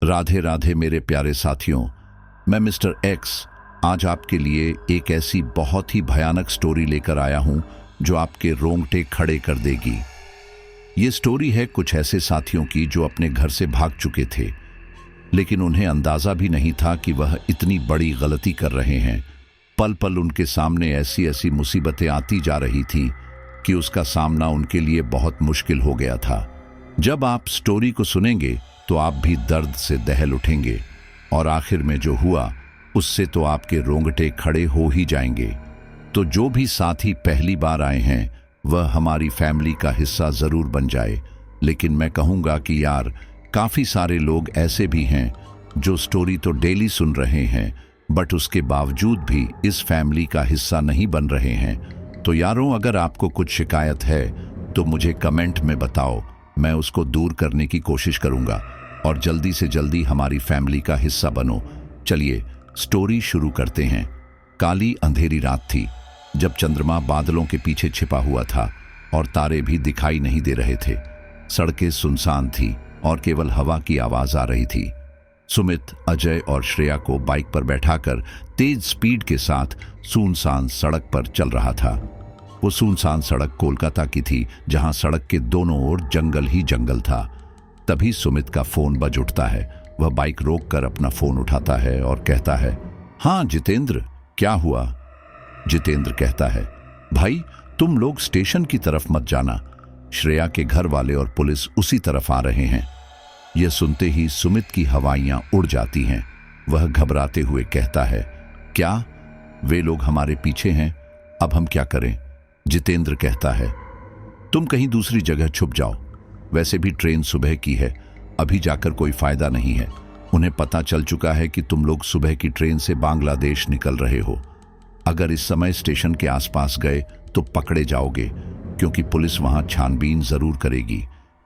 राधे राधे मेरे प्यारे साथियों, मैं मिस्टर एक्स आज आपके लिए एक ऐसी बहुत ही भयानक स्टोरी लेकर आया हूं जो आपके रोंगटे खड़े कर देगी। ये स्टोरी है कुछ ऐसे साथियों की जो अपने घर से भाग चुके थे, लेकिन उन्हें अंदाजा भी नहीं था कि वह इतनी बड़ी गलती कर रहे हैं। पल पल उनके सामने ऐसी ऐसी मुसीबतें आती जा रही थीं कि उसका सामना उनके लिए बहुत मुश्किल हो गया था। जब आप स्टोरी को सुनेंगे तो आप भी दर्द से दहल उठेंगे और आखिर में जो हुआ उससे तो आपके रोंगटे खड़े हो ही जाएंगे। तो जो भी साथी पहली बार आए हैं वह हमारी फैमिली का हिस्सा जरूर बन जाए। लेकिन मैं कहूँगा कि यार, काफ़ी सारे लोग ऐसे भी हैं जो स्टोरी तो डेली सुन रहे हैं बट उसके बावजूद भी इस फैमिली का हिस्सा नहीं बन रहे हैं। तो यारों, अगर आपको कुछ शिकायत है तो मुझे कमेंट में बताओ, मैं उसको दूर करने की कोशिश करूँगा और जल्दी से जल्दी हमारी फैमिली का हिस्सा बनो। चलिए स्टोरी शुरू करते हैं। काली अंधेरी रात थी जब चंद्रमा बादलों के पीछे छिपा हुआ था और तारे भी दिखाई नहीं दे रहे थे। सड़कें सुनसान थी और केवल हवा की आवाज आ रही थी। सुमित, अजय और श्रेया को बाइक पर बैठाकर तेज स्पीड के साथ सुनसान सड़क पर चल रहा था। वो सुनसान सड़क कोलकाता की थी, जहां सड़क के दोनों ओर जंगल ही जंगल था। तभी सुमित का फोन बज उठता है। वह बाइक रोककर अपना फोन उठाता है और कहता है, हाँ जितेंद्र, क्या हुआ? जितेंद्र कहता है, भाई तुम लोग स्टेशन की तरफ मत जाना, श्रेया के घर वाले और पुलिस उसी तरफ आ रहे हैं। यह सुनते ही सुमित की हवाइयां उड़ जाती हैं। वह घबराते हुए कहता है, क्या वे लोग हमारे पीछे हैं? अब हम क्या करें? जितेंद्र कहता है, तुम कहीं दूसरी जगह छुप जाओ, वैसे भी ट्रेन सुबह की है, अभी जाकर कोई फायदा नहीं है। उन्हें पता चल चुका है कि तुम लोग सुबह की ट्रेन से बांग्लादेश निकल रहे हो। अगर इस समय स्टेशन के आसपास गए तो पकड़े जाओगे, क्योंकि पुलिस वहां छानबीन जरूर करेगी।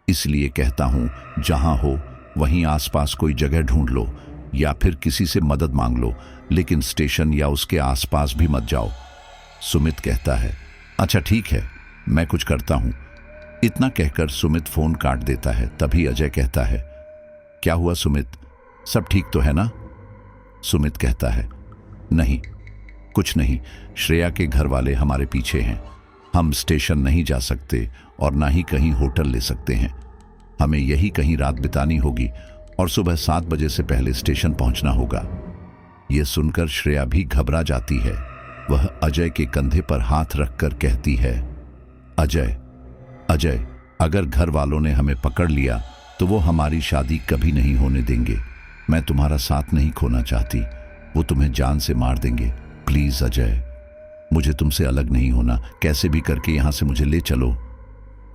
इसलिए कहता हूं, जहां हो वहीं आसपास कोई जगह ढूंढ लो या फिर किसी से मदद मांग लो, लेकिन स्टेशन या उसके आसपास भी मत जाओ। सुमित कहता है, अच्छा ठीक है, मैं कुछ करता हूं। इतना कहकर सुमित फोन काट देता है। तभी अजय कहता है, क्या हुआ सुमित, सब ठीक तो है ना? सुमित कहता है, नहीं कुछ नहीं, श्रेया के घर वाले हमारे पीछे हैं। हम स्टेशन नहीं जा सकते और ना ही कहीं होटल ले सकते हैं। हमें यही कहीं रात बितानी होगी और सुबह 7 बजे से पहले स्टेशन पहुंचना होगा। यह सुनकर श्रेया भी घबरा जाती है। वह अजय के कंधे पर हाथ रखकर कहती है, अजय अजय, अगर घर वालों ने हमें पकड़ लिया तो वो हमारी शादी कभी नहीं होने देंगे। मैं तुम्हारा साथ नहीं खोना चाहती, वो तुम्हें जान से मार देंगे। प्लीज अजय, मुझे तुमसे अलग नहीं होना, कैसे भी करके यहां से मुझे ले चलो।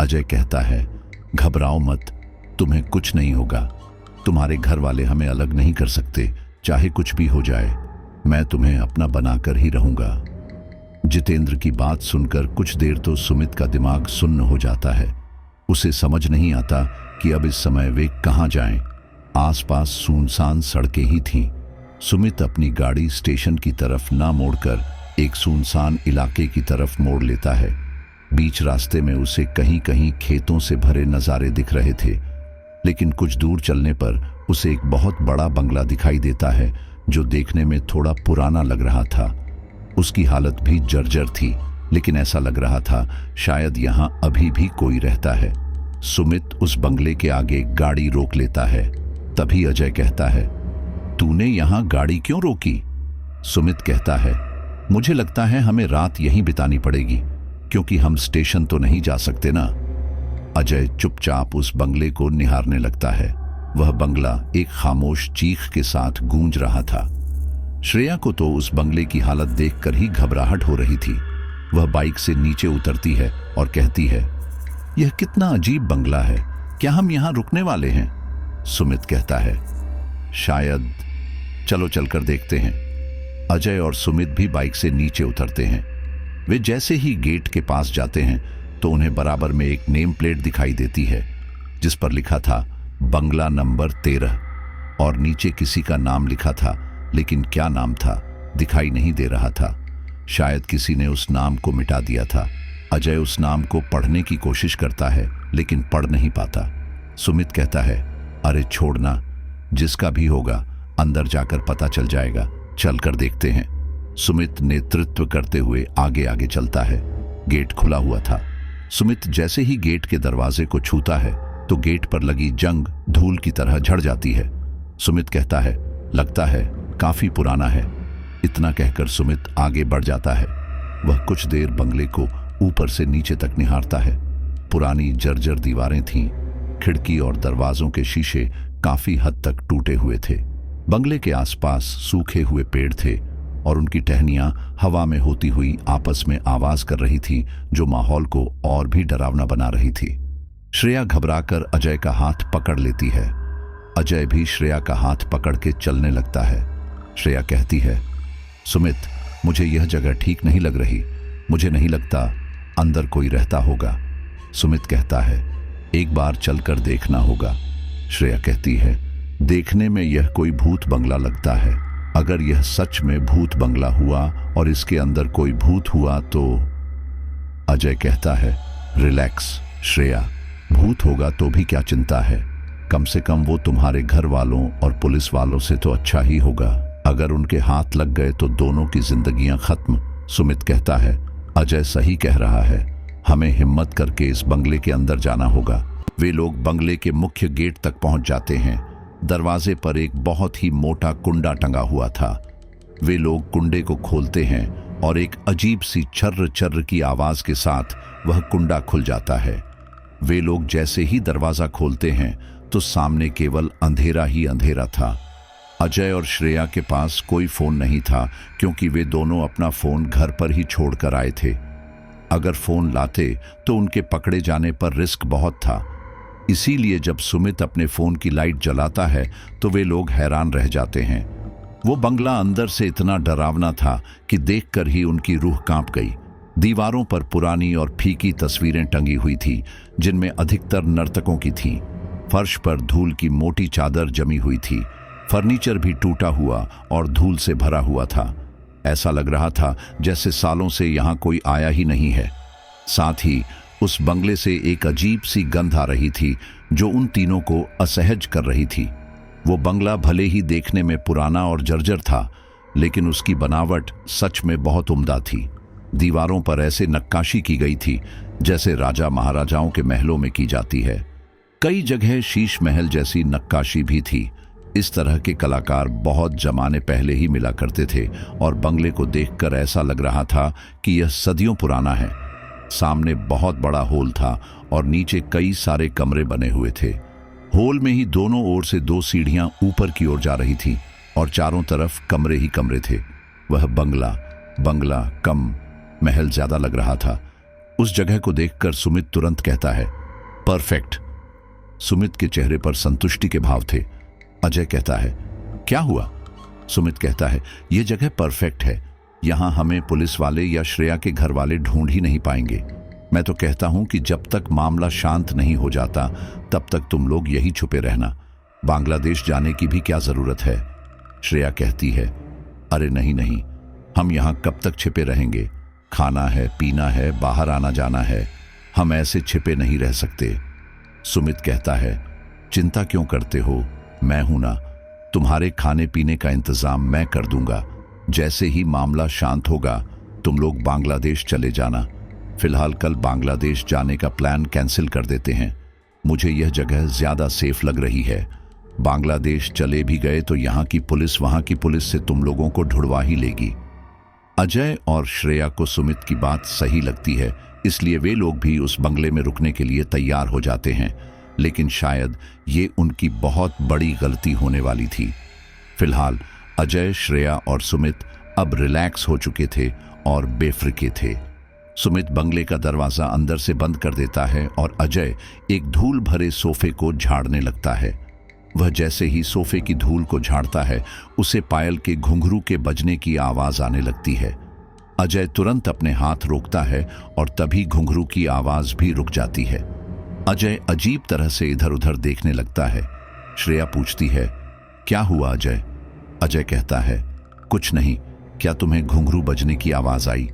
अजय कहता है, घबराओ मत, तुम्हें कुछ नहीं होगा। तुम्हारे घर वाले हमें अलग नहीं कर सकते, चाहे कुछ भी हो जाए। मैं तुम्हें अपना बनाकर ही रहूंगा। जितेंद्र की बात सुनकर कुछ देर तो सुमित का दिमाग सुन्न हो जाता है। उसे समझ नहीं आता कि अब इस समय वे कहां जाएं। आसपास सुनसान सड़कें ही थीं। सुमित अपनी गाड़ी स्टेशन की तरफ ना मोड़कर एक सुनसान इलाके की तरफ मोड़ लेता है। बीच रास्ते में उसे कहीं कहीं खेतों से भरे नज़ारे दिख रहे थे, लेकिन कुछ दूर चलने पर उसे एक बहुत बड़ा बंगला दिखाई देता है जो देखने में थोड़ा पुराना लग रहा था। उसकी हालत भी जर्जर थी, लेकिन ऐसा लग रहा था शायद यहाँ अभी भी कोई रहता है। सुमित उस बंगले के आगे गाड़ी रोक लेता है। तभी अजय कहता है, तूने यहाँ गाड़ी क्यों रोकी? सुमित कहता है, मुझे लगता है हमें रात यहीं बितानी पड़ेगी, क्योंकि हम स्टेशन तो नहीं जा सकते ना। अजय चुपचाप उस बंगले को निहारने लगता है। वह बंगला एक खामोश चीख के साथ गूंज रहा था। श्रेया को तो उस बंगले की हालत देखकर ही घबराहट हो रही थी। वह बाइक से नीचे उतरती है और कहती है, यह कितना अजीब बंगला है, क्या हम यहाँ रुकने वाले हैं? सुमित कहता है, शायद, चलो चलकर देखते हैं। अजय और सुमित भी बाइक से नीचे उतरते हैं। वे जैसे ही गेट के पास जाते हैं तो उन्हें बराबर में एक नेम प्लेट दिखाई देती है, जिस पर लिखा था बंगला नंबर 13 और नीचे किसी का नाम लिखा था, लेकिन क्या नाम था दिखाई नहीं दे रहा था। शायद किसी ने उस नाम को मिटा दिया था। अजय उस नाम को पढ़ने की कोशिश करता है, लेकिन पढ़ नहीं पाता। सुमित कहता है, अरे छोड़ना, जिसका भी होगा अंदर जाकर पता चल जाएगा, चल कर देखते हैं। सुमित नेतृत्व करते हुए आगे आगे चलता है। गेट खुला हुआ था। सुमित जैसे ही गेट के दरवाजे को छूता है तो गेट पर लगी जंग धूल की तरह झड़ जाती है। सुमित कहता है, लगता है काफी पुराना है। इतना कहकर सुमित आगे बढ़ जाता है। वह कुछ देर बंगले को ऊपर से नीचे तक निहारता है। पुरानी जर्जर दीवारें थीं, खिड़की और दरवाजों के शीशे काफी हद तक टूटे हुए थे। बंगले के आसपास सूखे हुए पेड़ थे और उनकी टहनियां हवा में होती हुई आपस में आवाज कर रही थी, जो माहौल को और भी डरावना बना रही थी। श्रेया घबराकर अजय का हाथ पकड़ लेती है। अजय भी श्रेया का हाथ पकड़ के चलने लगता है। श्रेया कहती है, सुमित, मुझे यह जगह ठीक नहीं लग रही। मुझे नहीं लगता अंदर कोई रहता होगा। सुमित कहता है, एक बार चलकर देखना होगा। श्रेया कहती है, देखने में यह कोई भूत बंगला लगता है। अगर यह सच में भूत बंगला हुआ और इसके अंदर कोई भूत हुआ तो। अजय कहता है, रिलैक्स श्रेया, भूत होगा तो भी क्या चिंता है। कम से कम वो तुम्हारे घर वालों और पुलिस वालों से तो अच्छा ही होगा। अगर उनके हाथ लग गए तो दोनों की जिंदगियां खत्म। सुमित कहता है, अजय सही कह रहा है, हमें हिम्मत करके इस बंगले के अंदर जाना होगा। वे लोग बंगले के मुख्य गेट तक पहुंच जाते हैं। दरवाजे पर एक बहुत ही मोटा कुंडा टंगा हुआ था। वे लोग कुंडे को खोलते हैं और एक अजीब सी छर्र छर्र की आवाज के साथ वह कुंडा खुल जाता है। वे लोग जैसे ही दरवाजा खोलते हैं तो सामने केवल अंधेरा ही अंधेरा था। अजय और श्रेया के पास कोई फोन नहीं था, क्योंकि वे दोनों अपना फोन घर पर ही छोड़कर आए थे। अगर फोन लाते तो उनके पकड़े जाने पर रिस्क बहुत था। इसीलिए जब सुमित अपने फोन की लाइट जलाता है तो वे लोग हैरान रह जाते हैं। वो बंगला अंदर से इतना डरावना था कि देखकर ही उनकी रूह कांप गई। दीवारों पर पुरानी और फीकी तस्वीरें टंगी हुई थी, जिनमें अधिकतर नर्तकों की थीं। फर्श पर धूल की मोटी चादर जमी हुई थी। फर्नीचर भी टूटा हुआ और धूल से भरा हुआ था। ऐसा लग रहा था जैसे सालों से यहाँ कोई आया ही नहीं है। साथ ही उस बंगले से एक अजीब सी गंध आ रही थी, जो उन तीनों को असहज कर रही थी। वो बंगला भले ही देखने में पुराना और जर्जर था, लेकिन उसकी बनावट सच में बहुत उम्दा थी। दीवारों पर ऐसे नक्काशी की गई थी जैसे राजा महाराजाओं के महलों में की जाती है। कई जगह शीश महल जैसी नक्काशी भी थी। इस तरह के कलाकार बहुत जमाने पहले ही मिला करते थे और बंगले को देखकर ऐसा लग रहा था कि यह सदियों पुराना है। सामने बहुत बड़ा होल था और नीचे कई सारे कमरे बने हुए थे। होल में ही दोनों ओर से दो सीढ़ियां ऊपर की ओर जा रही थीं और चारों तरफ कमरे ही कमरे थे। वह बंगला कम, महल ज्यादा लग रहा था। उस जगह को देखकर सुमित तुरंत कहता है, परफेक्ट। सुमित के चेहरे पर संतुष्टि के भाव थे। अजय कहता है, क्या हुआ? सुमित कहता है, यह जगह परफेक्ट है। यहां हमें पुलिस वाले या श्रेया के घर वाले ढूंढ ही नहीं पाएंगे। मैं तो कहता हूं कि जब तक मामला शांत नहीं हो जाता तब तक तुम लोग यही छुपे रहना। बांग्लादेश जाने की भी क्या जरूरत है? श्रेया कहती है, अरे नहीं, हम यहां कब तक छिपे रहेंगे? खाना है, पीना है, बाहर आना जाना है। हम ऐसे छिपे नहीं रह सकते। सुमित कहता है, चिंता क्यों करते हो? मैं हूं ना, तुम्हारे खाने पीने का इंतजाम मैं कर दूंगा। जैसे ही मामला शांत होगा तुम लोग बांग्लादेश चले जाना। फिलहाल कल बांग्लादेश जाने का प्लान कैंसिल कर देते हैं। मुझे यह जगह ज्यादा सेफ लग रही है। बांग्लादेश चले भी गए तो यहाँ की पुलिस वहाँ की पुलिस से तुम लोगों को ढुड़वा ही लेगी। अजय और श्रेया को सुमित की बात सही लगती है, इसलिए वे लोग भी उस बंगले में रुकने के लिए तैयार हो जाते हैं। लेकिन शायद ये उनकी बहुत बड़ी गलती होने वाली थी। फिलहाल अजय, श्रेया और सुमित अब रिलैक्स हो चुके थे और बेफिक्र थे। सुमित बंगले का दरवाजा अंदर से बंद कर देता है और अजय एक धूल भरे सोफे को झाड़ने लगता है। वह जैसे ही सोफे की धूल को झाड़ता है, उसे पायल के घुंघरू के बजने की आवाज आने लगती है। अजय तुरंत अपने हाथ रोकता है और तभी घुंघरू की आवाज भी रुक जाती है। अजय अजीब तरह से इधर उधर देखने लगता है। श्रेया पूछती है, क्या हुआ अजय? अजय कहता है, कुछ नहीं। क्या तुम्हें घुंघरू बजने की आवाज आई?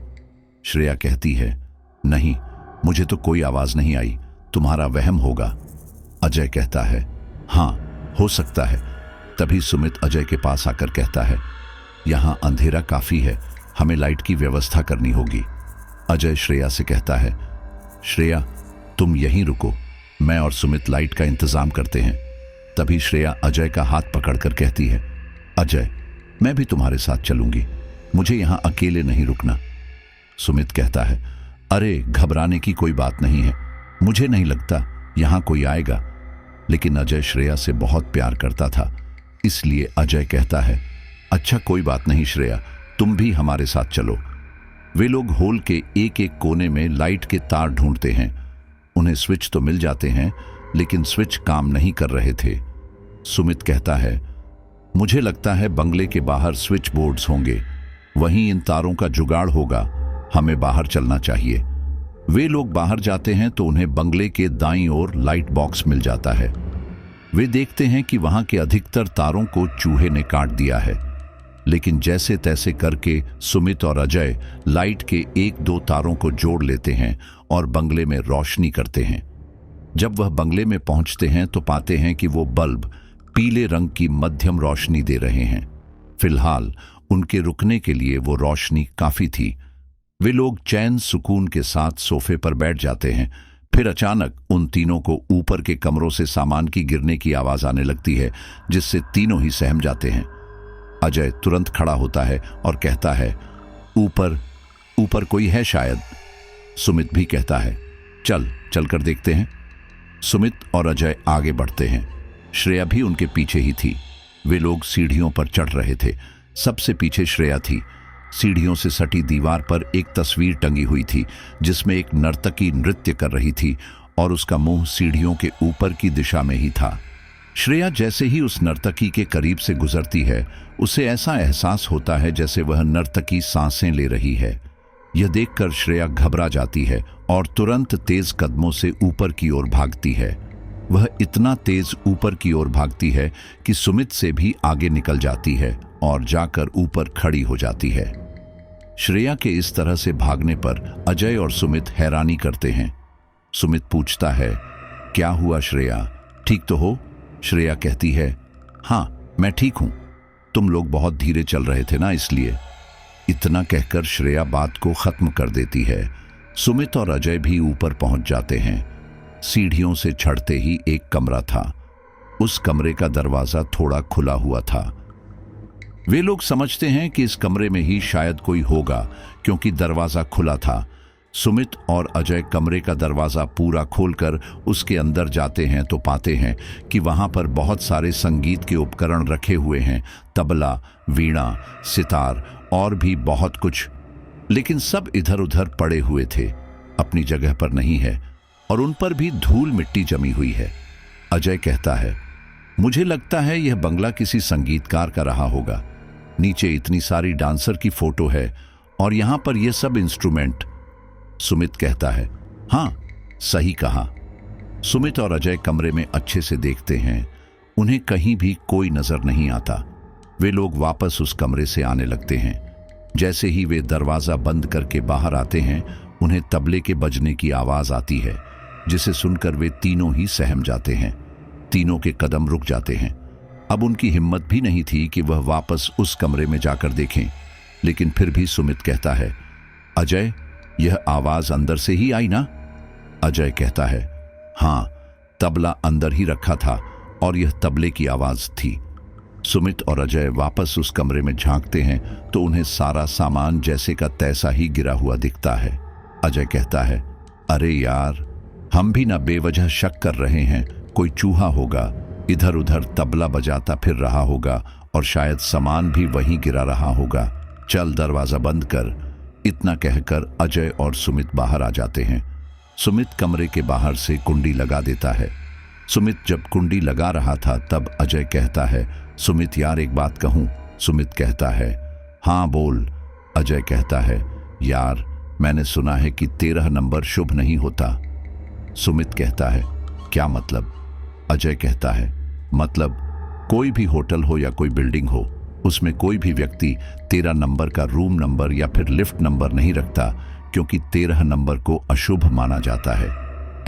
श्रेया कहती है, नहीं, मुझे तो कोई आवाज नहीं आई। तुम्हारा वहम होगा। अजय कहता है, हाँ, हो सकता है। तभी सुमित अजय के पास आकर कहता है, यहाँ अंधेरा काफी है, हमें लाइट की व्यवस्था करनी होगी। अजय श्रेया से कहता है, श्रेया तुम यहीं रुको, मैं और सुमित लाइट का इंतजाम करते हैं। तभी श्रेया अजय का हाथ पकड़कर कहती है, अजय मैं भी तुम्हारे साथ चलूंगी, मुझे यहां अकेले नहीं रुकना। सुमित कहता है, अरे घबराने की कोई बात नहीं है, मुझे नहीं लगता यहां कोई आएगा। लेकिन अजय श्रेया से बहुत प्यार करता था, इसलिए अजय कहता है, अच्छा कोई बात नहीं श्रेया, तुम भी हमारे साथ चलो। वे लोग हॉल के एक एक कोने में लाइट के तार ढूंढते हैं। उन्हें स्विच तो मिल जाते हैं, लेकिन स्विच काम नहीं कर रहे थे। सुमित कहता है, मुझे लगता है बंगले के बाहर स्विच बोर्ड्स होंगे, वहीं इन तारों का जुगाड़ होगा, हमें बाहर चलना चाहिए। वे लोग बाहर जाते हैं तो उन्हें बंगले के दाईं ओर लाइट बॉक्स मिल जाता है। वे देखते हैं कि वहां के अधिकतर तारों को चूहे ने काट दिया है, लेकिन जैसे तैसे करके सुमित और अजय लाइट के एक दो तारों को जोड़ लेते हैं और बंगले में रोशनी करते हैं। जब वह बंगले में पहुंचते हैं तो पाते हैं कि वो बल्ब पीले रंग की मध्यम रोशनी दे रहे हैं। फिलहाल उनके रुकने के लिए वो रोशनी काफी थी। वे लोग चैन सुकून के साथ सोफे पर बैठ जाते हैं। फिर अचानक उन तीनों को ऊपर के कमरों से सामान की गिरने की आवाज आने लगती है, जिससे तीनों ही सहम जाते हैं। अजय तुरंत खड़ा होता है और कहता है, ऊपर ऊपर कोई है शायद। सुमित भी कहता है, चल कर देखते हैं। सुमित और अजय आगे बढ़ते हैं। श्रेया भी उनके पीछे ही थी। वे लोग सीढ़ियों पर चढ़ रहे थे। सबसे पीछे श्रेया थी। सीढ़ियों से सटी दीवार पर एक तस्वीर टंगी हुई थी, जिसमें एक नर्तकी नृत्य कर रही थी और उसका मुंह सीढ़ियों के ऊपर की दिशा में ही था। श्रेया जैसे ही उस नर्तकी के करीब से गुजरती है, उसे ऐसा एहसास होता है जैसे वह नर्तकी सांसें ले रही है। यह देखकर श्रेया घबरा जाती है और तुरंत तेज कदमों से ऊपर की ओर भागती है। वह इतना तेज ऊपर की ओर भागती है कि सुमित से भी आगे निकल जाती है और जाकर ऊपर खड़ी हो जाती है। श्रेया के इस तरह से भागने पर अजय और सुमित हैरानी करते हैं। सुमित पूछता है, क्या हुआ श्रेया, ठीक तो हो? श्रेया कहती है, हाँ मैं ठीक हूं, तुम लोग बहुत धीरे चल रहे थे ना, इसलिए। इतना कहकर श्रेया बात को खत्म कर देती है। सुमित और अजय भी ऊपर पहुंच जाते हैं। सीढ़ियों से चढ़ते ही एक कमरा था। उस कमरे का दरवाजा थोड़ा खुला हुआ था। वे लोग समझते हैं कि इस कमरे में ही शायद कोई होगा, क्योंकि दरवाजा खुला था। सुमित और अजय कमरे का दरवाजा पूरा खोलकर उसके अंदर जाते हैं तो पाते हैं कि वहां पर बहुत सारे संगीत के उपकरण रखे हुए हैं, तबला, वीणा, सितार और भी बहुत कुछ, लेकिन सब इधर उधर पड़े हुए थे, अपनी जगह पर नहीं है और उन पर भी धूल मिट्टी जमी हुई है। अजय कहता है, मुझे लगता है यह बंगला किसी संगीतकार का रहा होगा। नीचे इतनी सारी डांसर की फोटो है और यहां पर यह सब इंस्ट्रूमेंट। सुमित कहता है, हाँ सही कहा। सुमित और अजय कमरे में अच्छे से देखते हैं। उन्हें कहीं भी कोई नजर नहीं आता। वे लोग वापस उस कमरे से आने लगते हैं। जैसे ही वे दरवाजा बंद करके बाहर आते हैं, उन्हें तबले के बजने की आवाज आती है, जिसे सुनकर वे तीनों ही सहम जाते हैं। तीनों के कदम रुक जाते हैं। अब उनकी हिम्मत भी नहीं थी कि वह वापस उस कमरे में जाकर देखें, लेकिन फिर भी सुमित कहता है, अजय यह आवाज अंदर से ही आई ना? अजय कहता है, हाँ तबला अंदर ही रखा था और यह तबले की आवाज थी। सुमित और अजय वापस उस कमरे में झांकते हैं तो उन्हें सारा सामान जैसे का तैसा ही गिरा हुआ दिखता है। अजय कहता है, अरे यार, हम भी ना बेवजह शक कर रहे हैं, कोई चूहा होगा, इधर उधर तबला बजाता फिर रहा होगा और शायद सामान भी वहीं गिरा रहा होगा। चल दरवाजा बंद कर। इतना कहकर अजय और सुमित बाहर आ जाते हैं। सुमित कमरे के बाहर से कुंडी लगा देता है। सुमित जब कुंडी लगा रहा था तब अजय कहता है, सुमित यार एक बात कहूं? सुमित कहता है, हाँ बोल। अजय कहता है, यार मैंने सुना है कि 13 नंबर शुभ नहीं होता। सुमित कहता है, क्या मतलब? अजय कहता है, मतलब कोई भी होटल हो या कोई बिल्डिंग हो, उसमें कोई भी व्यक्ति 13 नंबर का रूम नंबर या फिर लिफ्ट नंबर नहीं रखता, क्योंकि 13 नंबर को अशुभ माना जाता है।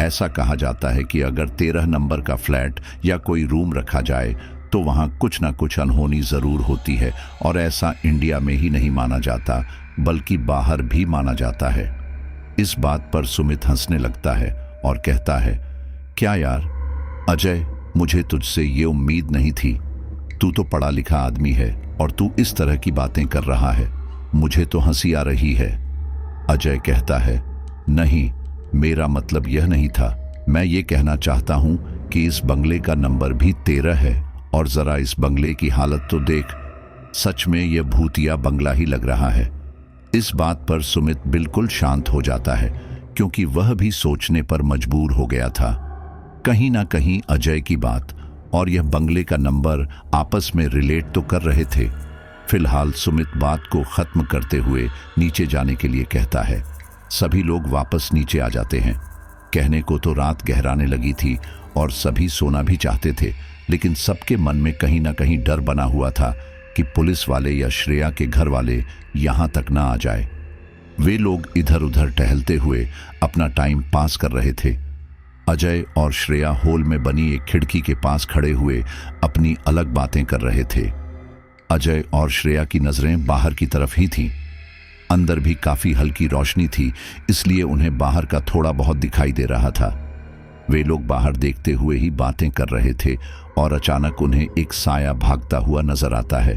ऐसा कहा जाता है कि अगर 13 नंबर का फ्लैट या कोई रूम रखा जाए तो वहां कुछ ना कुछ अनहोनी जरूर होती है, और ऐसा इंडिया में ही नहीं माना जाता बल्कि बाहर भी माना जाता है। इस बात पर सुमित हंसने लगता है और कहता है, क्या यार अजय, मुझे तुझसे ये उम्मीद नहीं थी। तू तो पढ़ा लिखा आदमी है और तू इस तरह की बातें कर रहा है, मुझे तो हंसी आ रही है। अजय कहता है, नहीं, मेरा मतलब यह नहीं था। मैं ये कहना चाहता हूं कि इस बंगले का नंबर भी 13 है, और जरा इस बंगले की हालत तो देख, सच में यह भूतिया बंगला ही लग रहा है। इस बात पर सुमित बिल्कुल शांत हो जाता है, क्योंकि वह भी सोचने पर मजबूर हो गया था। कहीं ना कहीं अजय की बात और यह बंगले का नंबर आपस में रिलेट तो कर रहे थे। फिलहाल सुमित बात को खत्म करते हुए नीचे जाने के लिए कहता है। सभी लोग वापस नीचे आ जाते हैं। कहने को तो रात गहराने लगी थी और सभी सोना भी चाहते थे, लेकिन सबके मन में कहीं ना कहीं डर बना हुआ था कि पुलिस वाले या श्रेया के घर वाले यहां तक ना आ जाए। वे लोग इधर उधर टहलते हुए अपना टाइम पास कर रहे थे। अजय और श्रेया हॉल में बनी एक खिड़की के पास खड़े हुए अपनी अलग बातें कर रहे थे। अजय और श्रेया की नजरें बाहर की तरफ ही थीं। अंदर भी काफी हल्की रोशनी थी, इसलिए उन्हें बाहर का थोड़ा बहुत दिखाई दे रहा था। वे लोग बाहर देखते हुए ही बातें कर रहे थे और अचानक उन्हें एक साया भागता हुआ नजर आता है।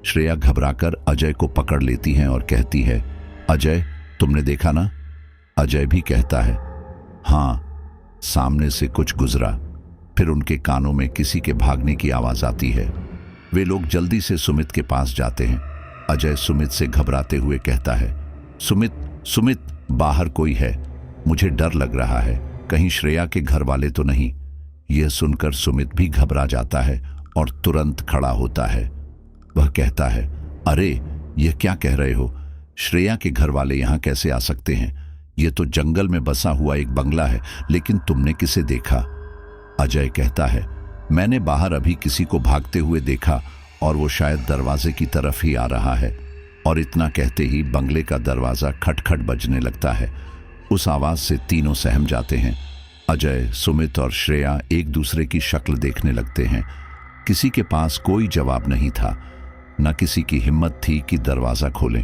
श्रेया घबराकर अजय को पकड़ लेती हैं और कहती है, अजय, तुमने देखा ना? अजय भी कहता है, हाँ, सामने से कुछ गुजरा। फिर उनके कानों में किसी के भागने की आवाज आती है। वे लोग जल्दी से सुमित के पास जाते हैं। अजय सुमित से घबराते हुए कहता है, सुमित, सुमित, बाहर कोई है, मुझे डर लग रहा है, कहीं श्रेया के घर वाले तो नहीं। यह सुनकर सुमित भी घबरा जाता है और तुरंत खड़ा होता है। वह कहता है, अरे यह क्या कह रहे हो? श्रेया के घर वाले यहां कैसे आ सकते हैं? यह तो जंगल में बसा हुआ एक बंगला है, लेकिन तुमने किसे देखा? अजय कहता है, मैंने बाहर अभी किसी को भागते हुए देखा और वो शायद दरवाजे की तरफ ही आ रहा है। और इतना कहते ही बंगले का दरवाजा खटखट बजने लगता है। उस आवाज से तीनों सहम जाते हैं। अजय, सुमित और श्रेया एक दूसरे की शक्ल देखने लगते हैं। किसी के पास कोई जवाब नहीं था, न किसी की हिम्मत थी कि दरवाजा खोलें।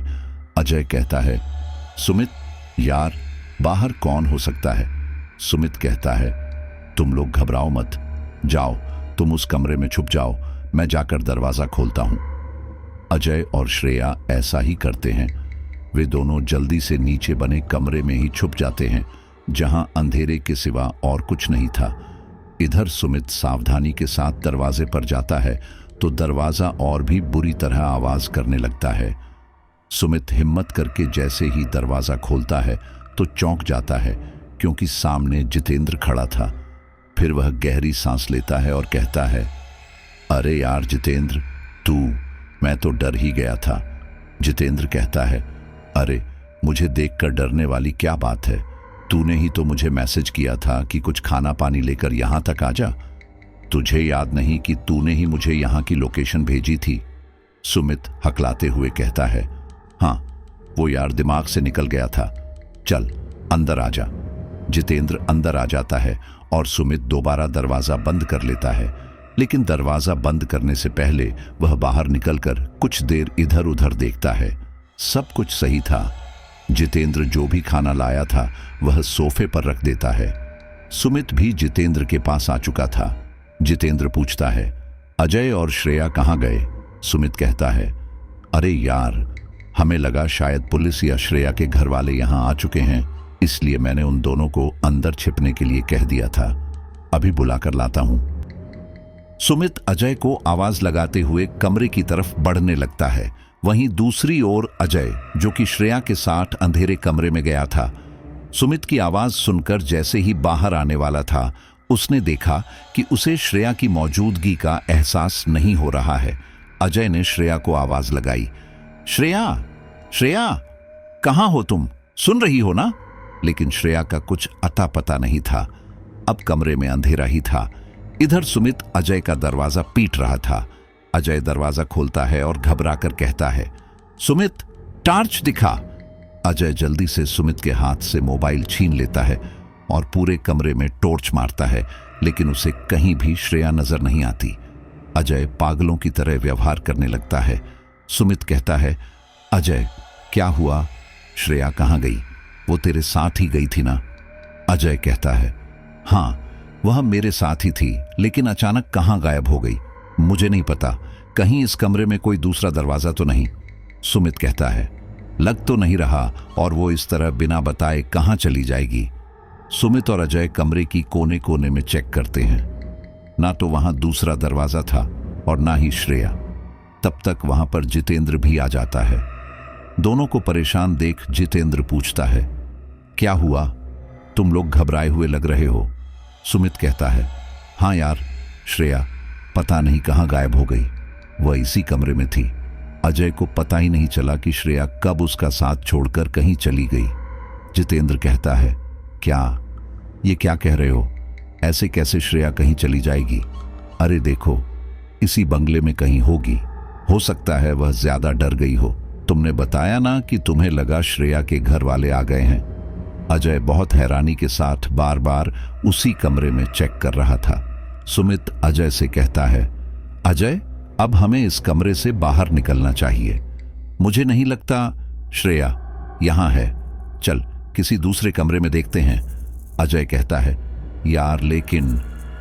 अजय कहता है, सुमित, यार, बाहर कौन हो सकता है? सुमित कहता है, तुम लोग घबराओ मत, जाओ तुम उस कमरे में छुप जाओ, मैं जाकर दरवाजा खोलता हूं। अजय और श्रेया ऐसा ही करते हैं। वे दोनों जल्दी से नीचे बने कमरे में ही छुप जाते हैं, जहां अंधेरे के सिवा और कुछ नहीं था। इधर सुमित सावधानी के साथ दरवाजे पर जाता है तो दरवाजा और भी बुरी तरह आवाज करने लगता है। सुमित हिम्मत करके जैसे ही दरवाजा खोलता है तो चौंक जाता है, क्योंकि सामने जितेंद्र खड़ा था। फिर वह गहरी सांस लेता है और कहता है, अरे यार जितेंद्र, तू, मैं तो डर ही गया था। जितेंद्र कहता है, अरे मुझे देखकर डरने वाली क्या बात है? तूने ही तो मुझे मैसेज किया था कि कुछ खाना पानी लेकर यहां तक आ जा। तुझे याद नहीं कि तूने ही मुझे यहां की लोकेशन भेजी थी? सुमित हकलाते हुए कहता है, हाँ, वो यार दिमाग से निकल गया था, चल अंदर आ जा। जितेंद्र अंदर आ जाता है और सुमित दोबारा दरवाजा बंद कर लेता है, लेकिन दरवाजा बंद करने से पहले वह बाहर निकलकर कुछ देर इधर उधर देखता है। सब कुछ सही था। जितेंद्र जो भी खाना लाया था वह सोफे पर रख देता है। सुमित भी जितेंद्र के पास आ चुका था। जितेंद्र पूछता है, अजय और श्रेया कहाँ गए? सुमित कहता है, अरे यार, हमें लगा शायद पुलिस या श्रेया के घर वाले यहां आ चुके हैं, इसलिए मैंने उन दोनों को अंदर छिपने के लिए कह दिया था। अभी बुलाकर लाता हूं। सुमित अजय को आवाज लगाते हुए कमरे की तरफ बढ़ने लगता है। वहीं दूसरी ओर अजय, जो कि श्रेया के साथ अंधेरे कमरे में गया था, सुमित की आवाज सुनकर जैसे ही बाहर आने वाला था, उसने देखा कि उसे श्रेया की मौजूदगी का एहसास नहीं हो रहा है। अजय ने श्रेया को आवाज लगाई, श्रेया, श्रेया, कहां हो तुम? सुन रही हो ना? लेकिन श्रेया का कुछ अता पता नहीं था। अब कमरे में अंधेरा ही था। इधर सुमित अजय का दरवाजा पीट रहा था। अजय दरवाजा खोलता है और घबराकर कहता है, सुमित, टार्च दिखा। अजय जल्दी से सुमित के हाथ से मोबाइल छीन लेता है और पूरे कमरे में टॉर्च मारता है, लेकिन उसे कहीं भी श्रेया नजर नहीं आती। अजय पागलों की तरह व्यवहार करने लगता है। सुमित कहता है, अजय क्या हुआ? श्रेया कहाँ गई? वो तेरे साथ ही गई थी ना? अजय कहता है, हाँ वह मेरे साथ ही थी, लेकिन अचानक कहाँ गायब हो गई मुझे नहीं पता। कहीं इस कमरे में कोई दूसरा दरवाजा तो नहीं? सुमित कहता है, लग तो नहीं रहा, और वो इस तरह बिना बताए कहाँ चली जाएगी? सुमित और अजय कमरे की कोने कोने में चेक करते हैं। ना तो वहां दूसरा दरवाजा था और ना ही श्रेया। तब तक वहां पर जितेंद्र भी आ जाता है। दोनों को परेशान देख जितेंद्र पूछता है, क्या हुआ? तुम लोग घबराए हुए लग रहे हो। सुमित कहता है, हाँ यार, श्रेया पता नहीं कहाँ गायब हो गई। वह इसी कमरे में थी। अजय को पता ही नहीं चला कि श्रेया कब उसका साथ छोड़कर कहीं चली गई। जितेंद्र कहता है, ये क्या कह रहे हो? ऐसे कैसे श्रेया कहीं चली जाएगी? अरे देखो, इसी बंगले में कहीं होगी। हो सकता है वह ज्यादा डर गई हो। तुमने बताया ना कि तुम्हें लगा श्रेया के घर वाले आ गए हैं। अजय बहुत हैरानी के साथ बार बार उसी कमरे में चेक कर रहा था। सुमित अजय से कहता है, अजय अब हमें इस कमरे से बाहर निकलना चाहिए। मुझे नहीं लगता श्रेया यहां है। चल किसी दूसरे कमरे में देखते हैं। अजय कहता है, यार लेकिन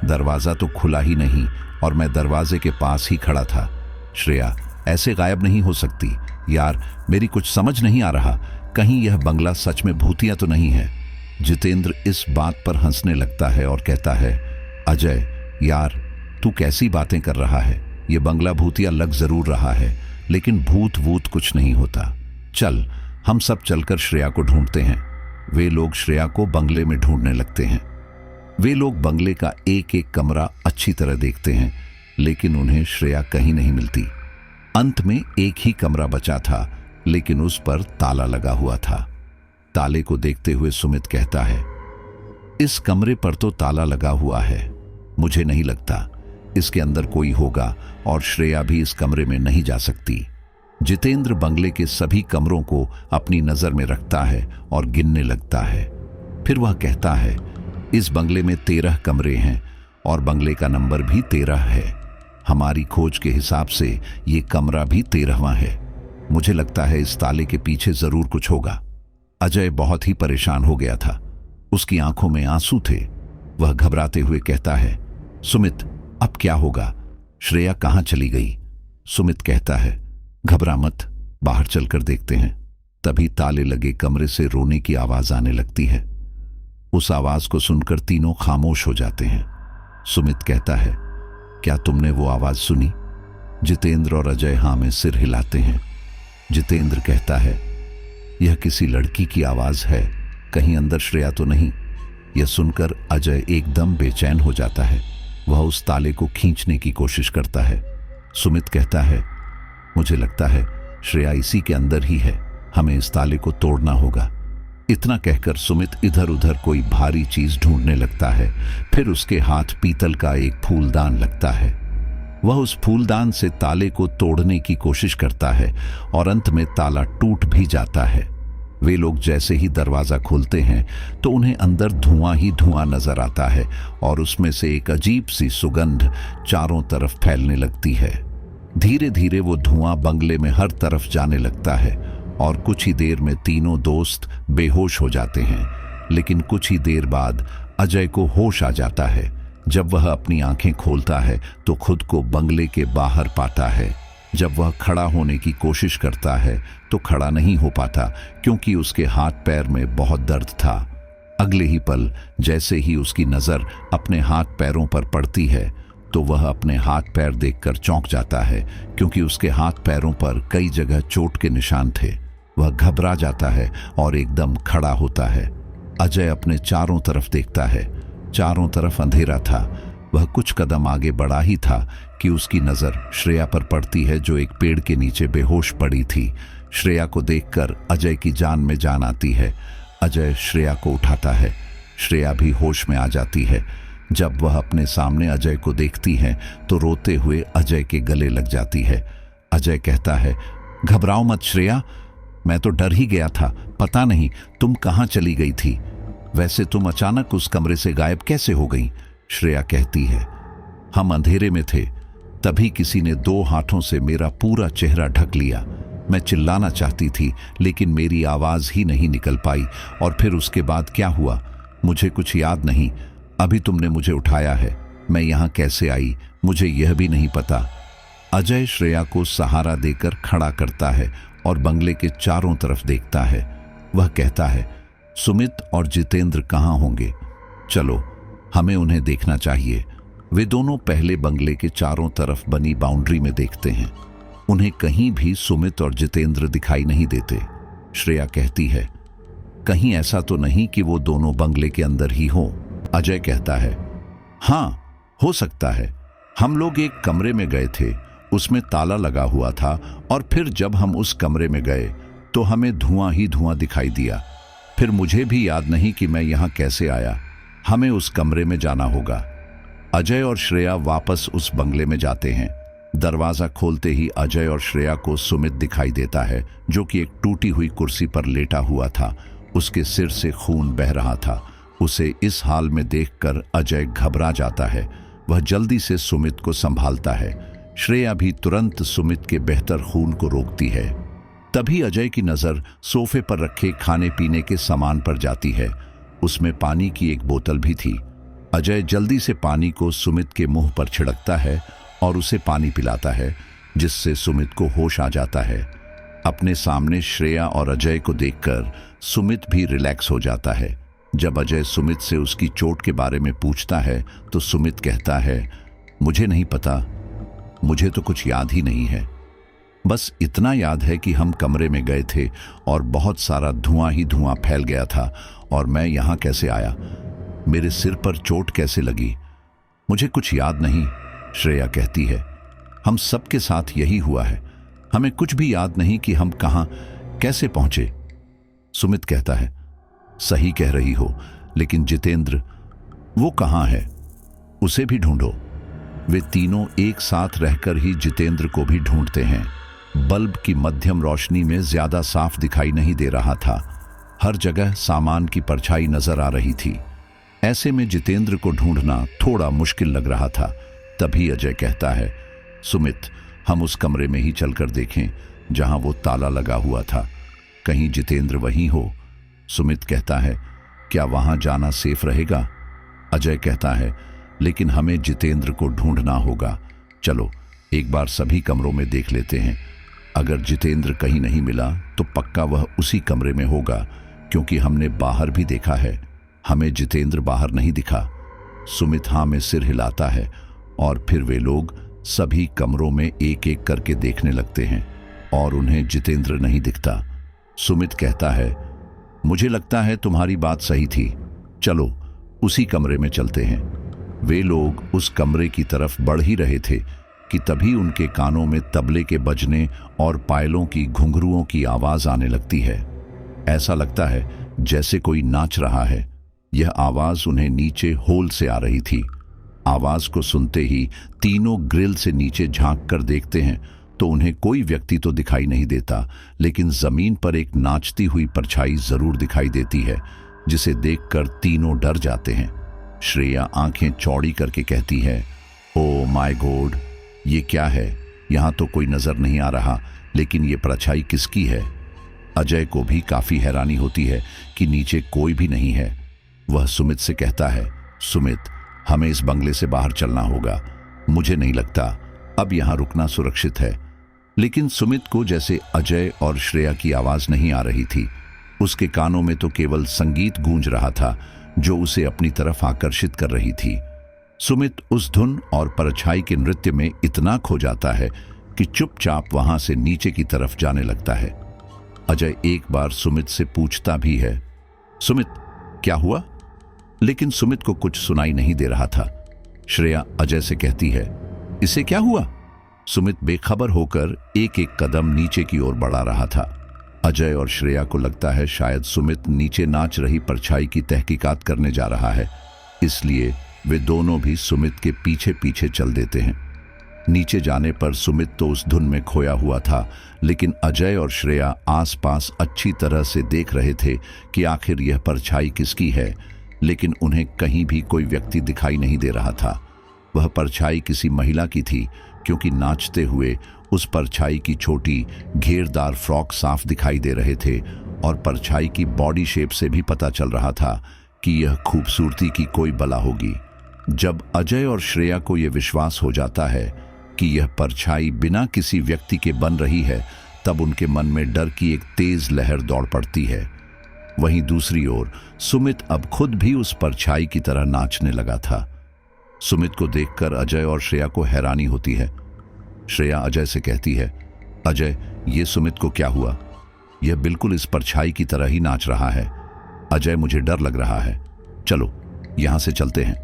दरवाजा तो खुला ही नहीं और मैं दरवाजे के पास ही खड़ा था। श्रेया ऐसे गायब नहीं हो सकती। यार मेरी कुछ समझ नहीं आ रहा, कहीं यह बंगला सच में भूतिया तो नहीं है? जितेंद्र इस बात पर हंसने लगता है और कहता है, अजय यार तू कैसी बातें कर रहा है? यह बंगला भूतिया लग जरूर रहा है, लेकिन भूत वूत कुछ नहीं होता। चल हम सब चलकर श्रेया को ढूंढते हैं। वे लोग श्रेया को बंगले में ढूंढने लगते हैं। वे लोग बंगले का एक एक कमरा अच्छी तरह देखते हैं, लेकिन उन्हें श्रेया कहीं नहीं मिलती। अंत में एक ही कमरा बचा था, लेकिन उस पर ताला लगा हुआ था। ताले को देखते हुए सुमित कहता है, इस कमरे पर तो ताला लगा हुआ है। मुझे नहीं लगता इसके अंदर कोई होगा और श्रेया भी इस कमरे में नहीं जा सकती। जितेंद्र बंगले के सभी कमरों को अपनी नजर में रखता है और गिनने लगता है। फिर वह कहता है, इस बंगले में 13 कमरे हैं और बंगले का नंबर भी 13 है। हमारी खोज के हिसाब से ये कमरा भी 13वां है। मुझे लगता है इस ताले के पीछे जरूर कुछ होगा। अजय बहुत ही परेशान हो गया था। उसकी आंखों में आंसू थे। वह घबराते हुए कहता है, सुमित अब क्या होगा? श्रेया कहाँ चली गई? सुमित कहता है, घबरा मत, बाहर चलकर देखते हैं। तभी ताले लगे कमरे से रोने की आवाज आने लगती है। उस आवाज को सुनकर तीनों खामोश हो जाते हैं। सुमित कहता है, क्या तुमने वो आवाज सुनी? जितेंद्र और अजय हाँ में सिर हिलाते हैं। जितेंद्र कहता है, यह किसी लड़की की आवाज है, कहीं अंदर श्रेया तो नहीं? यह सुनकर अजय एकदम बेचैन हो जाता है। वह उस ताले को खींचने की कोशिश करता है। सुमित कहता है, मुझे लगता है श्रेया इसी के अंदर ही है, हमें इस ताले को तोड़ना होगा। इतना कहकर सुमित इधर उधर कोई भारी चीज ढूंढने लगता है। फिर उसके हाथ पीतल का एक फूलदान लगता है। वह उस फूलदान से ताले को तोड़ने की कोशिश करता है और अंत में ताला टूट भी जाता है। वे लोग जैसे ही दरवाजा खोलते हैं तो उन्हें अंदर धुआं ही धुआं नजर आता है और उसमें से एक अजीब सी सुगंध चारों तरफ फैलने लगती है। धीरे धीरे वो धुआं बंगले में हर तरफ जाने लगता है और कुछ ही देर में तीनों दोस्त बेहोश हो जाते हैं। लेकिन कुछ ही देर बाद अजय को होश आ जाता है। जब वह अपनी आंखें खोलता है तो खुद को बंगले के बाहर पाता है। जब वह खड़ा होने की कोशिश करता है तो खड़ा नहीं हो पाता, क्योंकि उसके हाथ पैर में बहुत दर्द था। अगले ही पल जैसे ही उसकी नजर अपने हाथ पैरों पर पड़ती है तो वह अपने हाथ पैर देखकर चौंक जाता है, क्योंकि उसके हाथ पैरों पर कई जगह चोट के निशान थे। वह घबरा जाता है और एकदम खड़ा होता है। अजय अपने चारों तरफ देखता है। चारों तरफ अंधेरा था। वह कुछ कदम आगे बढ़ा ही था कि उसकी नजर श्रेया पर पड़ती है, जो एक पेड़ के नीचे बेहोश पड़ी थी। श्रेया को देखकर अजय की जान में जान आती है। अजय श्रेया को उठाता है। श्रेया भी होश में आ जाती है। जब वह अपने सामने अजय को देखती है तो रोते हुए अजय के गले लग जाती है। अजय कहता है, घबराओ मत श्रेया, मैं तो डर ही गया था, पता नहीं तुम कहाँ चली गई थी। वैसे तुम अचानक उस कमरे से गायब कैसे हो गई? श्रेया कहती है, हम अंधेरे में थे, तभी किसी ने 2 हाथों से मेरा पूरा चेहरा ढक लिया। मैं चिल्लाना चाहती थी लेकिन मेरी आवाज ही नहीं निकल पाई। और फिर उसके बाद क्या हुआ मुझे कुछ याद नहीं। अभी तुमने मुझे उठाया है, मैं यहाँ कैसे आई मुझे यह भी नहीं पता। अजय श्रेया को सहारा देकर खड़ा करता है और बंगले के चारों तरफ देखता है। वह कहता है, सुमित और जितेंद्र कहाँ होंगे? चलो हमें उन्हें देखना चाहिए। वे दोनों पहले बंगले के चारों तरफ बनी बाउंड्री में देखते हैं। उन्हें कहीं भी सुमित और जितेंद्र दिखाई नहीं देते। श्रेया कहती है, कहीं ऐसा तो नहीं कि वो दोनों बंगले के अंदर ही हो? अजय कहता है, हाँ हो सकता है। हम लोग एक कमरे में गए थे, उसमें ताला लगा हुआ था और फिर जब हम उस कमरे में गए तो हमें धुआं ही धुआं दिखाई दिया। फिर मुझे भी याद नहीं कि मैं यहाँ कैसे आया। हमें उस कमरे में जाना होगा। अजय और श्रेया वापस उस बंगले में जाते हैं। दरवाजा खोलते ही अजय और श्रेया को सुमित दिखाई देता है, जो कि एक टूटी हुई कुर्सी पर लेटा हुआ था। उसके सिर से खून बह रहा था। उसे इस हाल में देखकर अजय घबरा जाता है। वह जल्दी से सुमित को संभालता है। श्रेया भी तुरंत सुमित के बहतर खून को रोकती है। तभी अजय की नजर सोफे पर रखे खाने पीने के सामान पर जाती है। उसमें पानी की एक बोतल भी थी। अजय जल्दी से पानी को सुमित के मुंह पर छिड़कता है और उसे पानी पिलाता है, जिससे सुमित को होश आ जाता है। अपने सामने श्रेया और अजय को देखकर सुमित भी रिलैक्स हो जाता है। जब अजय सुमित से उसकी चोट के बारे में पूछता है तो सुमित कहता है, मुझे नहीं पता, मुझे तो कुछ याद ही नहीं है। बस इतना याद है कि हम कमरे में गए थे और बहुत सारा धुआं ही धुआं फैल गया था और मैं यहाँ कैसे आया, मेरे सिर पर चोट कैसे लगी, मुझे कुछ याद नहीं। श्रेया कहती है, हम सबके साथ यही हुआ है, हमें कुछ भी याद नहीं कि हम कहाँ कैसे पहुंचे। सुमित कहता है, सही कह रही हो, लेकिन जितेंद्र वो कहाँ है? उसे भी ढूंढो। वे तीनों एक साथ रहकर ही जितेंद्र को भी ढूंढते हैं। बल्ब की मध्यम रोशनी में ज्यादा साफ दिखाई नहीं दे रहा था। हर जगह सामान की परछाई नजर आ रही थी। ऐसे में जितेंद्र को ढूंढना थोड़ा मुश्किल लग रहा था। तभी अजय कहता है, सुमित हम उस कमरे में ही चलकर देखें जहां वो ताला लगा हुआ था, कहीं जितेंद्र वहीं हो। सुमित कहता है, क्या वहां जाना सेफ रहेगा? अजय कहता है, लेकिन हमें जितेंद्र को ढूंढना होगा। चलो एक बार सभी कमरों में देख लेते हैं। अगर जितेंद्र कहीं नहीं मिला तो पक्का वह उसी कमरे में होगा, क्योंकि हमने बाहर भी देखा है, हमें जितेंद्र बाहर नहीं दिखा। सुमित हाँ में सिर हिलाता है और फिर वे लोग सभी कमरों में एक एक करके देखने लगते हैं और उन्हें जितेंद्र नहीं दिखता। सुमित कहता है, मुझे लगता है तुम्हारी बात सही थी, चलो उसी कमरे में चलते हैं। वे लोग उस कमरे की बढ़ बढ़ ही रहे थे कि तभी उनके कानों में तबले के बजने और पायलों की घुंघरुओं की आवाज आने लगती है। ऐसा लगता है जैसे कोई नाच रहा है। यह आवाज उन्हें नीचे होल से आ रही थी। आवाज को सुनते ही तीनों ग्रिल से नीचे झांक कर देखते हैं तो उन्हें कोई व्यक्ति तो दिखाई नहीं देता, लेकिन जमीन पर एक नाचती हुई परछाई जरूर दिखाई देती है, जिसे देखकर तीनों डर जाते हैं। श्रेया आंखें चौड़ी करके कहती है, ओ माय गॉड, ये क्या है? यहाँ तो कोई नजर नहीं आ रहा, लेकिन ये परछाई किसकी है? अजय को भी काफी हैरानी होती है कि नीचे कोई भी नहीं है। वह सुमित से कहता है, सुमित हमें इस बंगले से बाहर चलना होगा, मुझे नहीं लगता अब यहाँ रुकना सुरक्षित है। लेकिन सुमित को जैसे अजय और श्रेया की आवाज नहीं आ रही थी। उसके कानों में तो केवल संगीत गूंज रहा था जो उसे अपनी तरफ आकर्षित कर रही थी। सुमित उस धुन और परछाई के नृत्य में इतना खो जाता है कि चुपचाप वहां से नीचे की तरफ जाने लगता है। अजय एक बार सुमित से पूछता भी है, सुमित क्या हुआ? लेकिन सुमित को कुछ सुनाई नहीं दे रहा था। श्रेया अजय से कहती है, इसे क्या हुआ? सुमित बेखबर होकर एक एक कदम नीचे की ओर बढ़ा रहा था। अजय और श्रेया को लगता है शायद सुमित नीचे नाच रही परछाई की तहकीकात करने जा रहा है, इसलिए वे दोनों भी सुमित के पीछे पीछे चल देते हैं। नीचे जाने पर सुमित तो उस धुन में खोया हुआ था, लेकिन अजय और श्रेया आसपास अच्छी तरह से देख रहे थे कि आखिर यह परछाई किसकी है, लेकिन उन्हें कहीं भी कोई व्यक्ति दिखाई नहीं दे रहा था। वह परछाई किसी महिला की थी, क्योंकि नाचते हुए उस परछाई की छोटी घेरदार फ्रॉक साफ दिखाई दे रहे थे और परछाई की बॉडी शेप से भी पता चल रहा था कि यह खूबसूरती की कोई बला होगी। जब अजय और श्रेया को यह विश्वास हो जाता है कि यह परछाई बिना किसी व्यक्ति के बन रही है, तब उनके मन में डर की एक तेज लहर दौड़ पड़ती है। वहीं दूसरी ओर सुमित अब खुद भी उस परछाई की तरह नाचने लगा था। सुमित को देखकर अजय और श्रेया को हैरानी होती है। श्रेया अजय से कहती है, अजय, ये सुमित को क्या हुआ? यह बिल्कुल इस परछाई की तरह ही नाच रहा है। अजय, मुझे डर लग रहा है, चलो यहां से चलते हैं।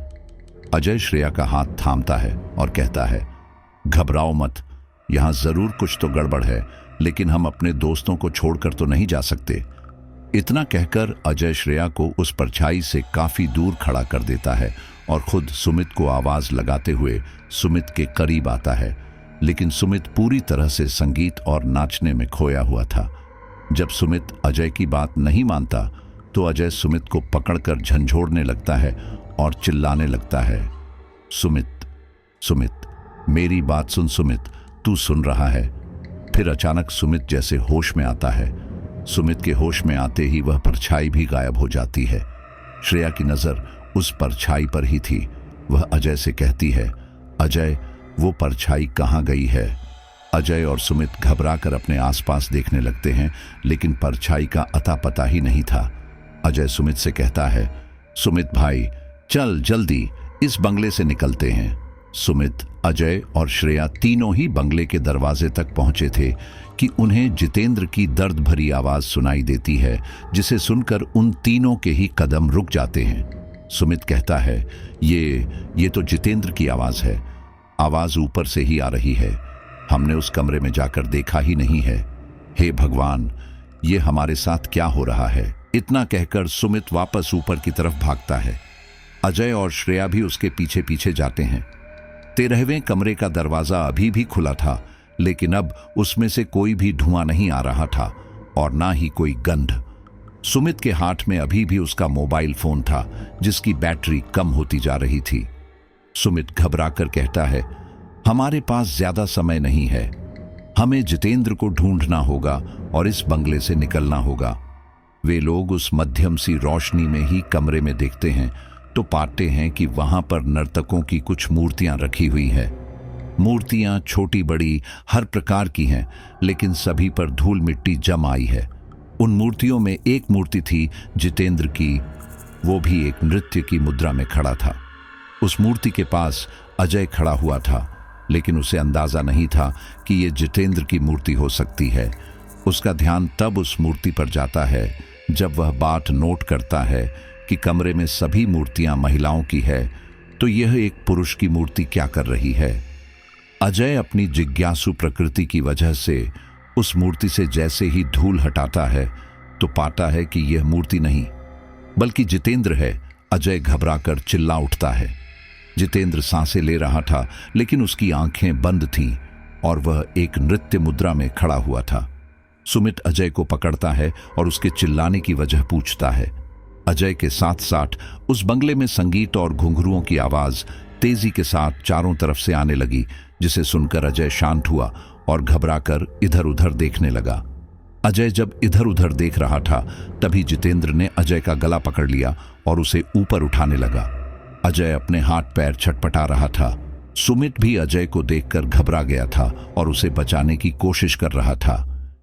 अजय श्रेया का हाथ थामता है और कहता है, घबराओ मत, यहां जरूर कुछ तो गड़बड़ है, लेकिन हम अपने दोस्तों को छोड़कर तो नहीं जा सकते। इतना कहकर अजय श्रेया को उस परछाई से काफी दूर खड़ा कर देता है और खुद सुमित को आवाज लगाते हुए सुमित के करीब आता है। लेकिन सुमित पूरी तरह से संगीत और नाचने में खोया हुआ था। जब सुमित अजय की बात नहीं मानता तो अजय सुमित को पकड़कर झंझोड़ने लगता है और चिल्लाने लगता है, सुमित, सुमित, मेरी बात सुन सुमित, तू सुन रहा है? फिर अचानक सुमित जैसे होश में आता है। सुमित के होश में आते ही वह परछाई भी गायब हो जाती है। श्रेया की नजर उस परछाई पर ही थी। वह अजय से कहती है, अजय, वो परछाई कहाँ गई है? अजय और सुमित घबराकर अपने आसपास देखने लगते हैं, लेकिन परछाई का अता पता ही नहीं था। अजय सुमित से कहता है, सुमित भाई, चल जल्दी इस बंगले से निकलते हैं। सुमित, अजय और श्रेया तीनों ही बंगले के दरवाजे तक पहुंचे थे कि उन्हें जितेंद्र की दर्द भरी आवाज सुनाई देती है, जिसे सुनकर उन तीनों के ही कदम रुक जाते हैं। सुमित कहता है, ये तो जितेंद्र की आवाज है। आवाज ऊपर से ही आ रही है। हमने उस कमरे में जाकर देखा ही नहीं है। हे भगवान, ये हमारे साथ क्या हो रहा है? इतना कहकर सुमित वापस ऊपर की तरफ भागता है। अजय और श्रेया भी उसके पीछे पीछे जाते हैं। 13वें कमरे का दरवाजा अभी भी खुला था, लेकिन अब उसमें से कोई भी धुआं नहीं आ रहा था और ना ही कोई गंध। सुमित के हाथ में अभी भी उसका मोबाइल फोन था, जिसकी बैटरी कम होती जा रही थी। सुमित घबराकर कहता है, हमारे पास ज्यादा समय नहीं है, हमें जितेंद्र को ढूंढना होगा और इस बंगले से निकलना होगा। वे लोग उस मध्यम सी रोशनी में ही कमरे में देखते हैं तो पाते हैं कि वहां पर नर्तकों की कुछ मूर्तियां रखी हुई हैं। मूर्तियां छोटी बड़ी हर प्रकार की हैं, लेकिन सभी पर धूल मिट्टी जम आई है। उन मूर्तियों में एक मूर्ति थी जितेंद्र की, वो भी एक नृत्य की मुद्रा में खड़ा था। उस मूर्ति के पास अजय खड़ा हुआ था, लेकिन उसे अंदाजा नहीं था कि ये जितेंद्र की मूर्ति हो सकती है। उसका ध्यान तब उस मूर्ति पर जाता है जब वह बात नोट करता है कि कमरे में सभी मूर्तियां महिलाओं की है, तो यह एक पुरुष की मूर्ति क्या कर रही है? अजय अपनी जिज्ञासु प्रकृति की वजह से उस मूर्ति से जैसे ही धूल हटाता है तो पाता है कि यह मूर्ति नहीं बल्कि जितेंद्र है। अजय घबराकर चिल्ला उठता है। जितेंद्र सांसें ले रहा था, लेकिन उसकी आंखें बंद थीं और वह एक नृत्य मुद्रा में खड़ा हुआ था। सुमित अजय को पकड़ता है और उसके चिल्लाने की वजह पूछता है। अजय के साथ साथ उस बंगले में संगीत और घुंघरुओं की आवाज तेजी के साथ चारों तरफ से आने लगी, जिसे सुनकर अजय शांत हुआ और घबराकर इधर उधर देखने लगा। अजय जब इधर उधर देख रहा था, तभी जितेंद्र ने अजय का गला पकड़ लिया और उसे ऊपर उठाने लगा। अजय अपने हाथ पैर छटपटा रहा था। सुमित भी अजय को देखकर घबरा गया था और उसे बचाने की कोशिश कर रहा था।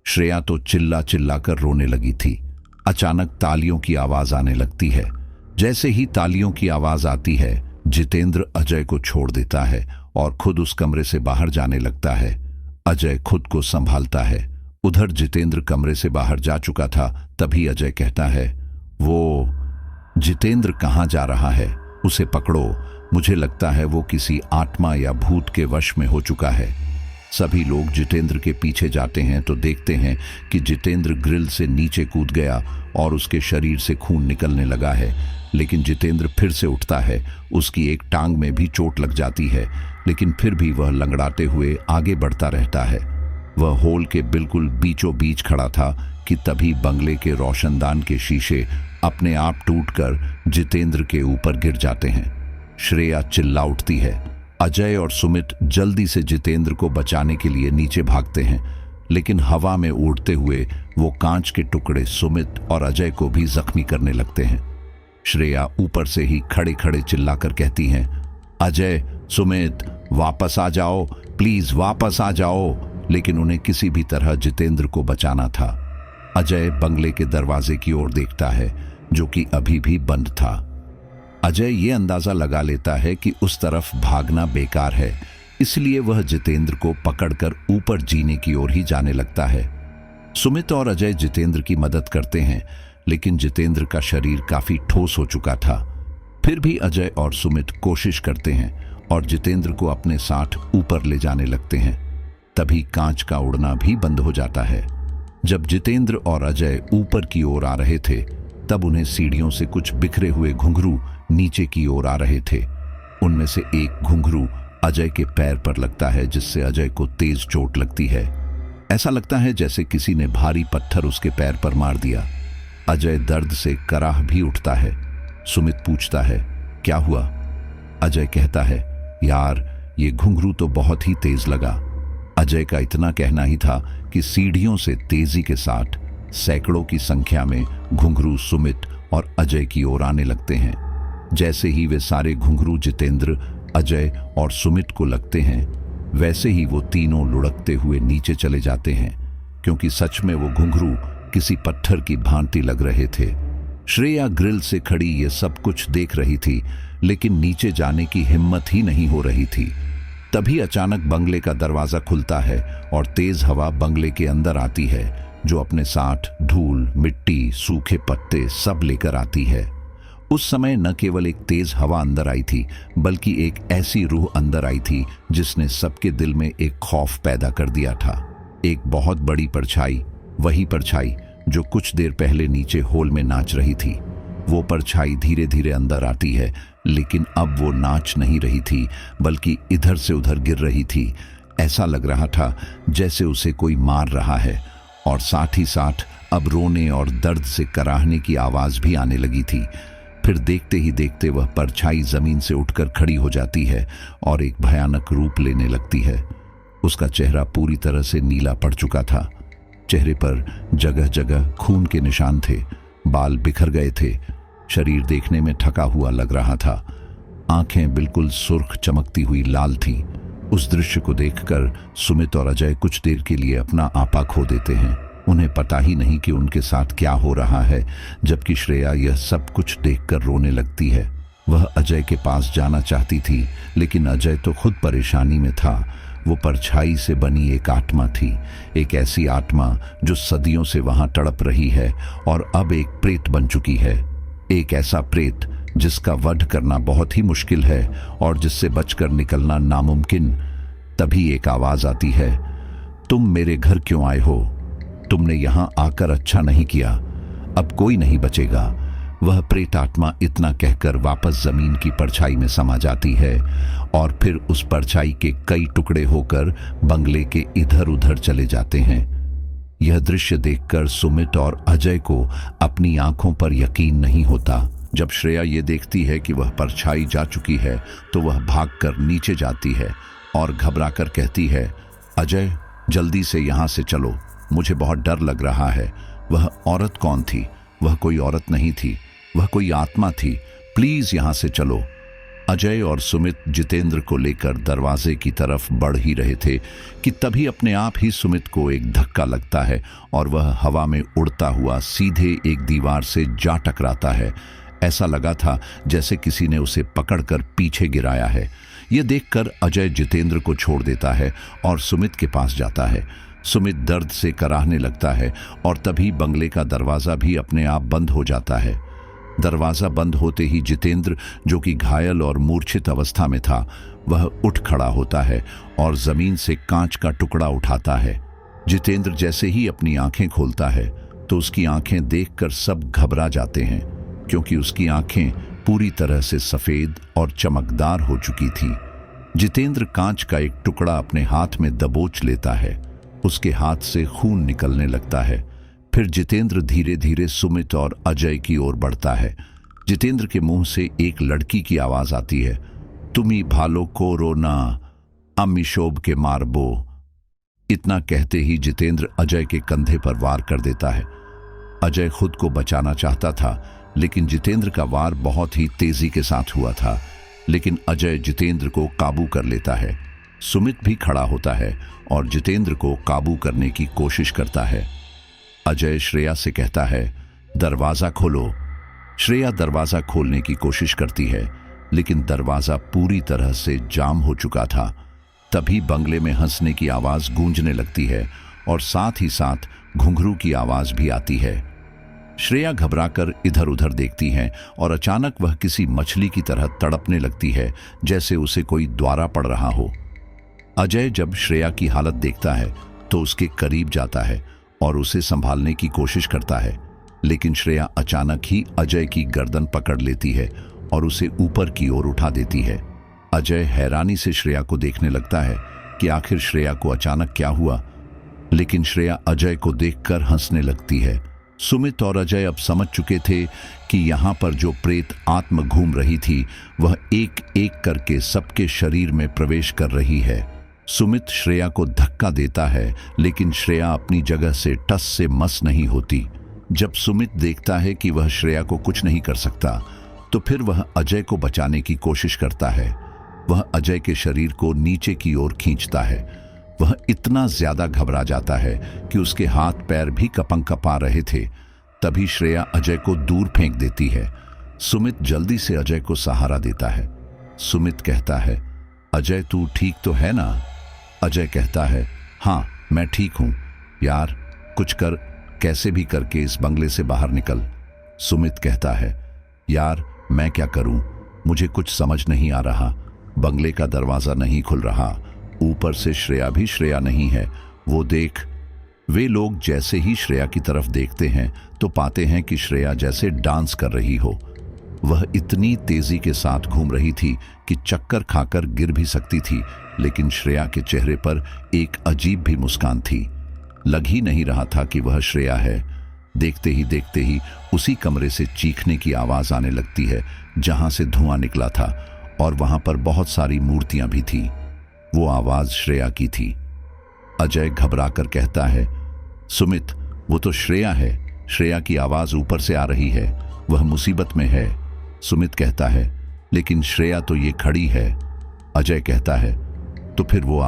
श्रेया तो चिल्ला चिल्ला कर रोने लगी थी। अचानक तालियों की आवाज आने लगती है। जैसे ही तालियों की आवाज आती है, जितेंद्र अजय को छोड़ देता है और खुद उस कमरे से बाहर जाने लगता है। अजय खुद को संभालता है। उधर जितेंद्र कमरे से बाहर जा चुका था। तभी अजय कहता है, वो जितेंद्र कहाँ जा रहा है? उसे पकड़ो, मुझे लगता है वो किसी आत्मा या भूत के वश में हो चुका है। सभी लोग जितेंद्र के पीछे जाते हैं तो देखते हैं कि जितेंद्र ग्रिल से नीचे कूद गया और उसके शरीर से खून निकलने लगा है। लेकिन जितेंद्र फिर से उठता है। उसकी एक टांग में भी चोट लग जाती है, लेकिन फिर भी वह लंगड़ाते हुए आगे बढ़ता रहता है। वह होल के बिल्कुल बीचों बीच खड़ा था कि तभी बंगले के रोशनदान के शीशे अपने आप टूटकर जितेंद्र के ऊपर गिर जाते हैं। श्रेया चिल्ला उठती है। अजय और सुमित जल्दी से जितेंद्र को बचाने के लिए नीचे भागते हैं, लेकिन हवा में उड़ते हुए वो कांच के टुकड़े सुमित और अजय को भी जख्मी करने लगते हैं। श्रेया ऊपर से ही खड़े खड़े चिल्लाकर कहती हैं, अजय, सुमित, वापस आ जाओ, प्लीज वापस आ जाओ। लेकिन उन्हें किसी भी तरह जितेंद्र को बचाना था। अजय बंगले के दरवाजे की ओर देखता है, जो कि अभी भी बंद था। अजय ये अंदाजा लगा लेता है कि उस तरफ भागना बेकार है, इसलिए वह जितेंद्र को पकड़कर ऊपर जीने की ओर ही जाने लगता है। सुमित और अजय जितेंद्र की मदद करते हैं, लेकिन जितेंद्र का शरीर काफी ठोस हो चुका था। फिर भी अजय और सुमित कोशिश करते हैं और जितेंद्र को अपने साथ ऊपर ले जाने लगते हैं। तभी कांच का उड़ना भी बंद हो जाता है। जब जितेंद्र और अजय ऊपर की ओर आ रहे थे, तब उन्हें सीढ़ियों से कुछ बिखरे हुए घुंघरू नीचे की ओर आ रहे थे। उनमें से एक घुंघरू अजय के पैर पर लगता है, जिससे अजय को तेज चोट लगती है। ऐसा लगता है जैसे किसी ने भारी पत्थर उसके पैर पर मार दिया। अजय दर्द से कराह भी उठता है। सुमित पूछता है, क्या हुआ? अजय कहता है, यार, ये घुंघरू तो बहुत ही तेज लगा। अजय का इतना कहना ही था कि सीढ़ियों से तेजी के साथ सैकड़ों की संख्या में घुंघरू सुमित और अजय की ओर आने लगते हैं। जैसे ही वे सारे घुंघरू जितेंद्र, अजय और सुमित को लगते हैं, वैसे ही वो तीनों लुढ़कते हुए नीचे चले जाते हैं, क्योंकि सच में वो घुंघरू किसी पत्थर की भांति लग रहे थे। श्रेया ग्रिल से खड़ी ये सब कुछ देख रही थी, लेकिन नीचे जाने की हिम्मत ही नहीं हो रही थी। तभी अचानक बंगले का दरवाजा खुलता है और तेज हवा बंगले के अंदर आती है, जो अपने साथ धूल, मिट्टी, सूखे पत्ते सब लेकर आती है। उस समय न केवल एक तेज हवा अंदर आई थी, बल्कि एक ऐसी रूह अंदर आई थी जिसने सबके दिल में एक खौफ पैदा कर दिया था। एक बहुत बड़ी परछाई, वही परछाई जो कुछ देर पहले नीचे होल में नाच रही थी। वो परछाई धीरे धीरे अंदर आती है, लेकिन अब वो नाच नहीं रही थी, बल्कि इधर से उधर गिर रही थी। ऐसा लग रहा था जैसे उसे कोई मार रहा है, और साथ ही साथ अब रोने और दर्द से कराहने की आवाज भी आने लगी थी। फिर देखते ही देखते वह परछाई जमीन से उठकर खड़ी हो जाती है और एक भयानक रूप लेने लगती है। उसका चेहरा पूरी तरह से नीला पड़ चुका था। चेहरे पर जगह जगह खून के निशान थे, बाल बिखर गए थे, शरीर देखने में थका हुआ लग रहा था। आंखें बिल्कुल सुर्ख चमकती हुई लाल थीं। उस दृश्य को देखकर सुमित और अजय कुछ देर के लिए अपना आपा खो देते हैं। उन्हें पता ही नहीं कि उनके साथ क्या हो रहा है, जबकि श्रेया यह सब कुछ देखकर रोने लगती है। वह अजय के पास जाना चाहती थी, लेकिन अजय तो खुद परेशानी में था। वो परछाई से बनी एक आत्मा थी, एक ऐसी आत्मा जो सदियों से वहां तड़प रही है और अब एक प्रेत बन चुकी है। एक ऐसा प्रेत जिसका वध करना बहुत ही मुश्किल है और जिससे बचकर निकलना नामुमकिन। तभी एक आवाज आती है, तुम मेरे घर क्यों आए हो? तुमने यहां आकर अच्छा नहीं किया, अब कोई नहीं बचेगा। वह प्रेत आत्मा इतना कहकर वापस जमीन की परछाई में समा जाती है और फिर उस परछाई के कई टुकड़े होकर बंगले के इधर उधर चले जाते हैं। यह दृश्य देखकर सुमित और अजय को अपनी आंखों पर यकीन नहीं होता। जब श्रेया ये देखती है कि वह परछाई जा चुकी है, तो वह भागकर नीचे जाती है और घबराकर कहती है, अजय, जल्दी से यहां से चलो, मुझे बहुत डर लग रहा है। वह औरत कौन थी? वह कोई औरत नहीं थी, वह कोई आत्मा थी। प्लीज यहां से चलो। अजय और सुमित जितेंद्र को लेकर दरवाजे की तरफ बढ़ ही रहे थे कि तभी अपने आप ही सुमित को एक धक्का लगता है और वह हवा में उड़ता हुआ सीधे एक दीवार से जा टकराता है। ऐसा लगा था जैसे किसी ने उसे पकड़कर पीछे गिराया है। यह देखकर अजय जितेंद्र को छोड़ देता है और सुमित के पास जाता है। सुमित दर्द से कराहने लगता है और तभी बंगले का दरवाजा भी अपने आप बंद हो जाता है। दरवाजा बंद होते ही जितेंद्र, जो कि घायल और मूर्छित अवस्था में था, वह उठ खड़ा होता है और जमीन से कांच का टुकड़ा उठाता है। जितेंद्र जैसे ही अपनी आंखें खोलता है तो उसकी आंखें देखकर सब घबरा जाते हैं, क्योंकि उसकी आंखें पूरी तरह से सफेद और चमकदार हो चुकी थी। जितेंद्र कांच का एक टुकड़ा अपने हाथ में दबोच लेता है। उसके हाथ से खून निकलने लगता है। फिर जितेंद्र धीरे धीरे सुमित और अजय की ओर बढ़ता है। जितेंद्र के मुंह से एक लड़की की आवाज आती है, तुम्ही भालो को रोना, अम्मी शोभ के मारबो। इतना कहते ही जितेंद्र अजय के कंधे पर वार कर देता है। अजय खुद को बचाना चाहता था, लेकिन जितेंद्र का वार बहुत ही तेजी के साथ हुआ था। लेकिन अजय जितेंद्र को काबू कर लेता है। सुमित भी खड़ा होता है और जितेंद्र को काबू करने की कोशिश करता है। अजय श्रेया से कहता है, दरवाजा खोलो। श्रेया दरवाजा खोलने की कोशिश करती है, लेकिन दरवाजा पूरी तरह से जाम हो चुका था। तभी बंगले में हंसने की आवाज गूंजने लगती है और साथ ही साथ घुंघरू की आवाज भी आती है। श्रेया घबराकर इधर उधर देखती है और अचानक वह किसी मछली की तरह तड़पने लगती है, जैसे उसे कोई द्वारा पड़ रहा हो। अजय जब श्रेया की हालत देखता है तो उसके करीब जाता है और उसे संभालने की कोशिश करता है, लेकिन श्रेया अचानक ही अजय की गर्दन पकड़ लेती है और उसे ऊपर की ओर उठा देती है। अजय हैरानी से श्रेया को देखने लगता है कि आखिर श्रेया को अचानक क्या हुआ, लेकिन श्रेया अजय को देखकर हंसने लगती है। सुमित और अजय अब समझ चुके थे कि यहाँ पर जो प्रेत आत्मा घूम रही थी वह एक एक करके सबके शरीर में प्रवेश कर रही है। सुमित श्रेया को धक्का देता है, लेकिन श्रेया अपनी जगह से टस से मस नहीं होती। जब सुमित देखता है कि वह श्रेया को कुछ नहीं कर सकता, तो फिर वह अजय को बचाने की कोशिश करता है। वह अजय के शरीर को नीचे की ओर खींचता है। वह इतना ज्यादा घबरा जाता है कि उसके हाथ पैर भी कपा रहे थे। तभी श्रेया अजय को दूर फेंक देती है। सुमित जल्दी से अजय को सहारा देता है। सुमित कहता है, अजय तू ठीक तो है ना? अजय कहता है, हाँ मैं ठीक हूं। यार कुछ कर, कैसे भी करके इस बंगले से बाहर निकल। सुमित कहता है, यार मैं क्या करूं, मुझे कुछ समझ नहीं आ रहा। बंगले का दरवाजा नहीं खुल रहा, ऊपर से श्रेया भी श्रेया नहीं है। वो देख। वे लोग जैसे ही श्रेया की तरफ देखते हैं तो पाते हैं कि श्रेया जैसे डांस कर रही हो। वह इतनी तेजी के साथ घूम रही थी कि चक्कर खाकर गिर भी सकती थी, लेकिन श्रेया के चेहरे पर एक अजीब भी मुस्कान थी। लग ही नहीं रहा था कि वह श्रेया है। देखते ही उसी कमरे से चीखने की आवाज आने लगती है जहां से धुआं निकला था, और वहां पर बहुत सारी मूर्तियां भी थी। वो आवाज श्रेया की थी। अजय घबराकर कहता है, सुमित वो तो श्रेया है। श्रेया की आवाज ऊपर से आ रही है, वह मुसीबत में है। सुमित कहता है, लेकिन श्रेया तो ये खड़ी है। अजय कहता है, तो फिर वो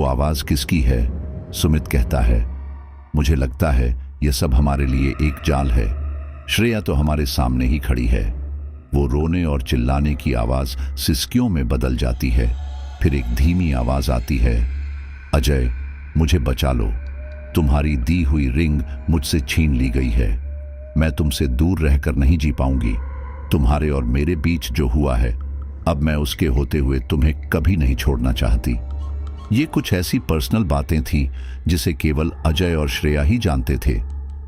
आवाज किसकी है? सुमित कहता है, मुझे लगता है यह सब हमारे लिए एक जाल है। श्रेया तो हमारे सामने ही खड़ी है। वो रोने और चिल्लाने की आवाज सिसकियों में बदल जाती है। फिर एक धीमी आवाज आती है, अजय मुझे बचा लो, तुम्हारी दी हुई रिंग मुझसे छीन ली गई है। मैं तुमसे दूर रहकर नहीं जी पाऊंगी। तुम्हारे और मेरे बीच जो हुआ है, अब मैं उसके होते हुए तुम्हें कभी नहीं छोड़ना चाहती। ये कुछ ऐसी पर्सनल बातें थी जिसे केवल अजय और श्रेया ही जानते थे।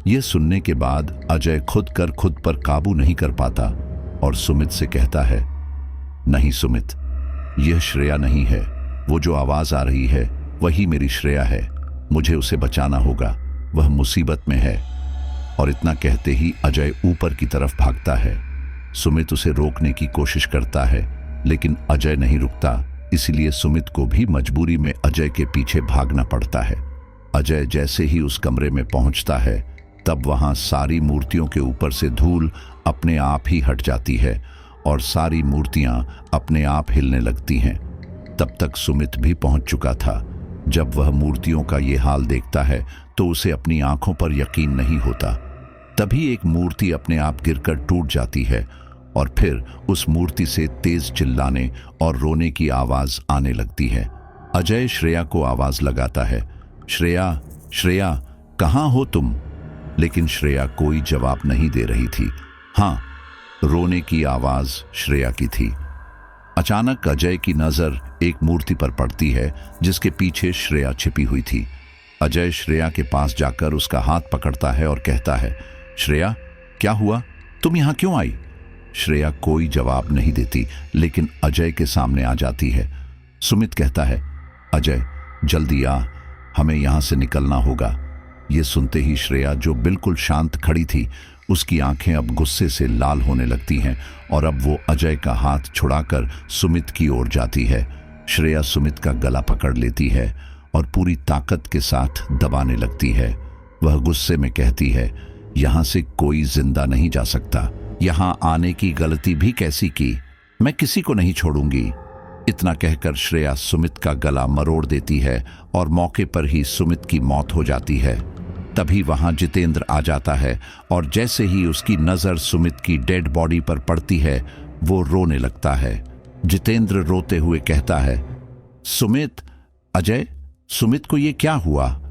यह सुनने के बाद अजय खुद पर काबू नहीं कर पाता और सुमित से कहता है, नहीं सुमित, यह श्रेया नहीं है। वो जो आवाज आ रही है वही मेरी श्रेया है। मुझे उसे बचाना होगा, वह मुसीबत में है। और इतना कहते ही अजय ऊपर की तरफ भागता है। सुमित उसे रोकने की कोशिश करता है, लेकिन अजय नहीं रुकता। इसलिए सुमित को भी मजबूरी में अजय के पीछे भागना पड़ता है। अजय जैसे ही उस कमरे में पहुंचता है, तब वहां सारी मूर्तियों के ऊपर से धूल अपने आप ही हट जाती है और सारी मूर्तियां अपने आप हिलने लगती हैं। तब तक सुमित भी पहुंच चुका था। जब वह मूर्तियों का ये हाल देखता है तो उसे अपनी आंखों पर यकीन नहीं होता। तभी एक मूर्ति अपने आप गिरकर टूट जाती है और फिर उस मूर्ति से तेज चिल्लाने और रोने की आवाज आने लगती है। अजय श्रेया को आवाज लगाता है, श्रेया, श्रेया, कहाँ हो तुम? लेकिन श्रेया कोई जवाब नहीं दे रही थी। हाँ, रोने की आवाज श्रेया की थी। अचानक अजय की नजर एक मूर्ति पर पड़ती है जिसके पीछे श्रेया छिपी हुई थी। अजय श्रेया के पास जाकर उसका हाथ पकड़ता है और कहता है, श्रेया क्या हुआ, तुम यहां क्यों आई? श्रेया कोई जवाब नहीं देती, लेकिन अजय के सामने आ जाती है। सुमित कहता है, अजय जल्दी आ, हमें यहां से निकलना होगा। ये सुनते ही श्रेया, जो बिल्कुल शांत खड़ी थी, उसकी आंखें अब गुस्से से लाल होने लगती हैं और अब वो अजय का हाथ छुड़ाकर सुमित की ओर जाती है। श्रेया सुमित का गला पकड़ लेती है और पूरी ताकत के साथ दबाने लगती है। वह गुस्से में कहती है, यहां से कोई जिंदा नहीं जा सकता। यहां आने की गलती भी कैसी की? मैं किसी को नहीं छोड़ूंगी। इतना कहकर श्रेया सुमित का गला मरोड़ देती है और मौके पर ही सुमित की मौत हो जाती है। तभी वहां जितेंद्र आ जाता है और जैसे ही उसकी नजर सुमित की डेड बॉडी पर पड़ती है वो रोने लगता है। जितेंद्र रोते हुए कहता है, सुमित, अजय, सुमित को ये क्या हुआ?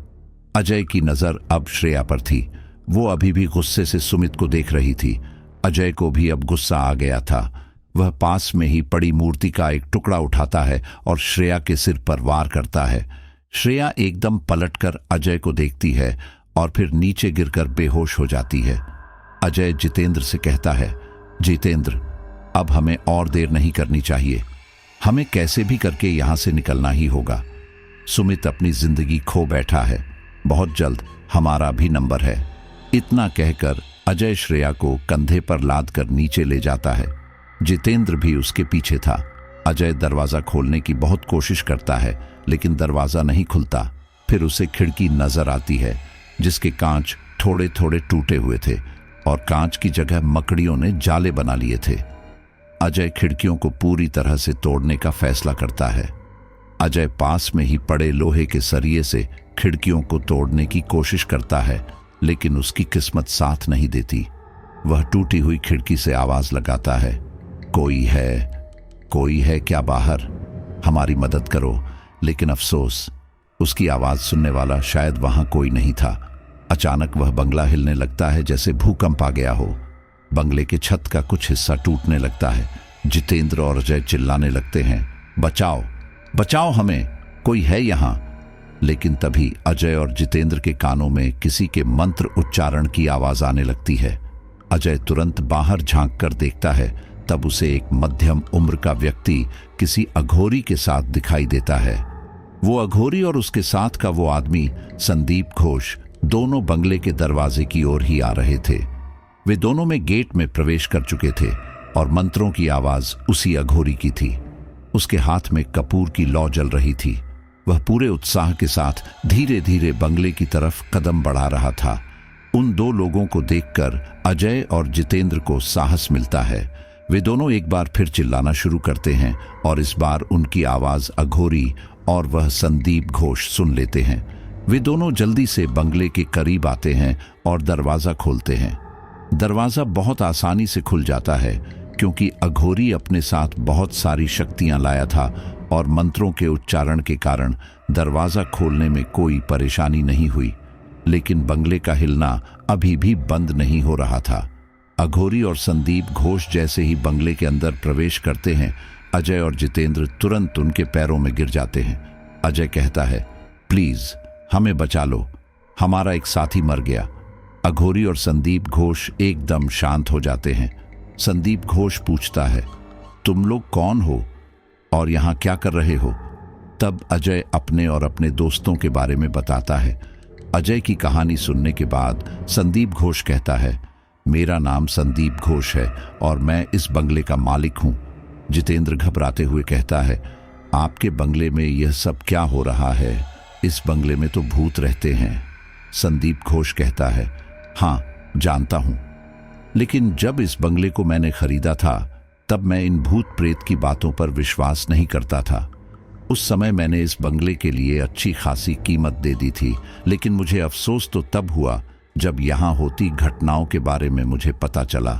अजय की नजर अब श्रेया पर थी। वो अभी भी गुस्से से सुमित को देख रही थी। अजय को भी अब गुस्सा आ गया था। वह पास में ही पड़ी मूर्ति का एक टुकड़ा उठाता है और श्रेया के सिर पर वार करता है। श्रेया एकदम पलटकर अजय को देखती है और फिर नीचे गिरकर बेहोश हो जाती है। अजय जितेंद्र से कहता है, जितेंद्र, अब हमें और देर नहीं करनी चाहिए। हमें कैसे भी करके यहां से निकलना ही होगा। सुमित अपनी जिंदगी खो बैठा है, बहुत जल्द हमारा भी नंबर है। इतना कहकर अजय श्रेया को कंधे पर लाद कर नीचे ले जाता है। जितेंद्र भी उसके पीछे था। अजय दरवाजा खोलने की बहुत कोशिश करता है लेकिन दरवाजा नहीं खुलता। फिर उसे खिड़की नजर आती है जिसके कांच थोड़े थोड़े टूटे हुए थे और कांच की जगह मकड़ियों ने जाले बना लिए थे। अजय खिड़कियों को पूरी तरह से तोड़ने का फैसला करता है। अजय पास में ही पड़े लोहे के सरिये से खिड़कियों को तोड़ने की कोशिश करता है लेकिन उसकी किस्मत साथ नहीं देती। वह टूटी हुई खिड़की से आवाज लगाता है, कोई है क्या बाहर? हमारी मदद करो। लेकिन अफसोस, उसकी आवाज सुनने वाला शायद वहां कोई नहीं था। अचानक वह बंगला हिलने लगता है जैसे भूकंप आ गया हो। बंगले के छत का कुछ हिस्सा टूटने लगता है। जितेंद्र और अजय चिल्लाने लगते हैं, बचाओ, बचाओ हमें, कोई है यहां। लेकिन तभी अजय और जितेंद्र के कानों में किसी के मंत्र उच्चारण की आवाज आने लगती है। अजय तुरंत बाहर झांक कर देखता है, तब उसे एक मध्यम उम्र का व्यक्ति किसी अघोरी के साथ दिखाई देता है। वो अघोरी और उसके साथ का वो आदमी संदीप घोष दोनों बंगले के दरवाजे की ओर ही आ रहे थे। वे दोनों में गेट में प्रवेश कर चुके थे और मंत्रों की आवाज उसी अघोरी की थी। उसके हाथ में कपूर की लौ जल रही थी। वह पूरे उत्साह के साथ धीरे धीरे बंगले की तरफ कदम बढ़ा रहा था। उन दो लोगों को देखकर अजय और जितेंद्र को साहस मिलता है। वे दोनों एक बार फिर चिल्लाना शुरू करते हैं और इस बार उनकी आवाज अघोरी और वह संदीप घोष सुन लेते हैं। वे दोनों जल्दी से बंगले के करीब आते हैं और दरवाजा खोलते हैं। दरवाजा बहुत आसानी से खुल जाता है क्योंकि अघोरी अपने साथ बहुत सारी शक्तियां लाया था और मंत्रों के उच्चारण के कारण दरवाजा खोलने में कोई परेशानी नहीं हुई। लेकिन बंगले का हिलना अभी भी बंद नहीं हो रहा था। अघोरी और संदीप घोष जैसे ही बंगले के अंदर प्रवेश करते हैं, अजय और जितेंद्र तुरंत उनके पैरों में गिर जाते हैं। अजय कहता है, प्लीज हमें बचा लो, हमारा एक साथी मर गया। अघोरी और संदीप घोष एकदम शांत हो जाते हैं। संदीप घोष पूछता है, तुम लोग कौन हो और यहां क्या कर रहे हो? तब अजय अपने और अपने दोस्तों के बारे में बताता है। अजय की कहानी सुनने के बाद संदीप घोष कहता है, मेरा नाम संदीप घोष है और मैं इस बंगले का मालिक हूं। जितेंद्र घबराते हुए कहता है, आपके बंगले में यह सब क्या हो रहा है? इस बंगले में तो भूत रहते हैं। संदीप घोष कहता है, हाँ जानता हूं, लेकिन जब इस बंगले को मैंने खरीदा था तब मैं इन भूत प्रेत की बातों पर विश्वास नहीं करता था। उस समय मैंने इस बंगले के लिए अच्छी खासी कीमत दे दी थी, लेकिन मुझे अफसोस तो तब हुआ जब यहां होती घटनाओं के बारे में मुझे पता चला।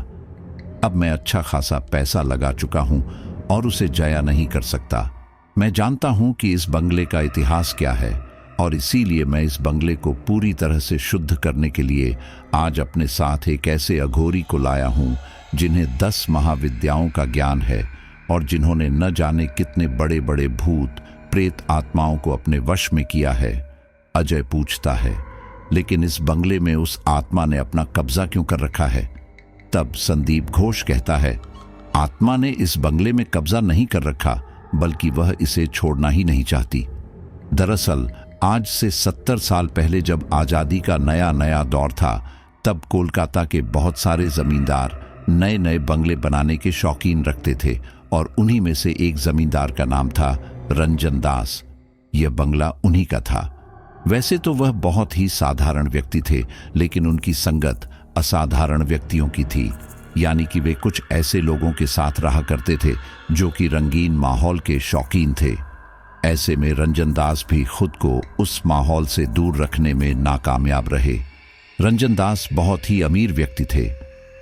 अब मैं अच्छा खासा पैसा लगा चुका हूं और उसे जाया नहीं कर सकता। मैं जानता हूं कि इस बंगले का इतिहास क्या है और इसीलिए मैं इस बंगले को पूरी तरह से शुद्ध करने के लिए आज अपने साथ एक ऐसे अघोरी को लाया हूं जिन्हें 10 महाविद्याओं का ज्ञान है और जिन्होंने न जाने कितने बड़े बड़े भूत प्रेत आत्माओं को अपने वश में किया है। अजय पूछता है, लेकिन इस बंगले में उस आत्मा ने अपना कब्जा क्यों कर रखा है? तब संदीप घोष कहता है, आत्मा ने इस बंगले में कब्जा नहीं कर रखा, बल्कि वह इसे छोड़ना ही नहीं चाहती। दरअसल आज से 70 साल पहले जब आजादी का नया नया दौर था, तब कोलकाता के बहुत सारे जमींदार नए नए बंगले बनाने के शौकीन रखते थे और उन्हीं में से एक जमींदार का नाम था रंजन दास। यह बंगला उन्हीं का था। वैसे तो वह बहुत ही साधारण व्यक्ति थे, लेकिन उनकी संगत असाधारण व्यक्तियों की थी, यानी कि वे कुछ ऐसे लोगों के साथ रहा करते थे जो कि रंगीन माहौल के शौकीन थे। ऐसे में रंजन दास भी खुद को उस माहौल से दूर रखने में नाकामयाब रहे। रंजन दास बहुत ही अमीर व्यक्ति थे।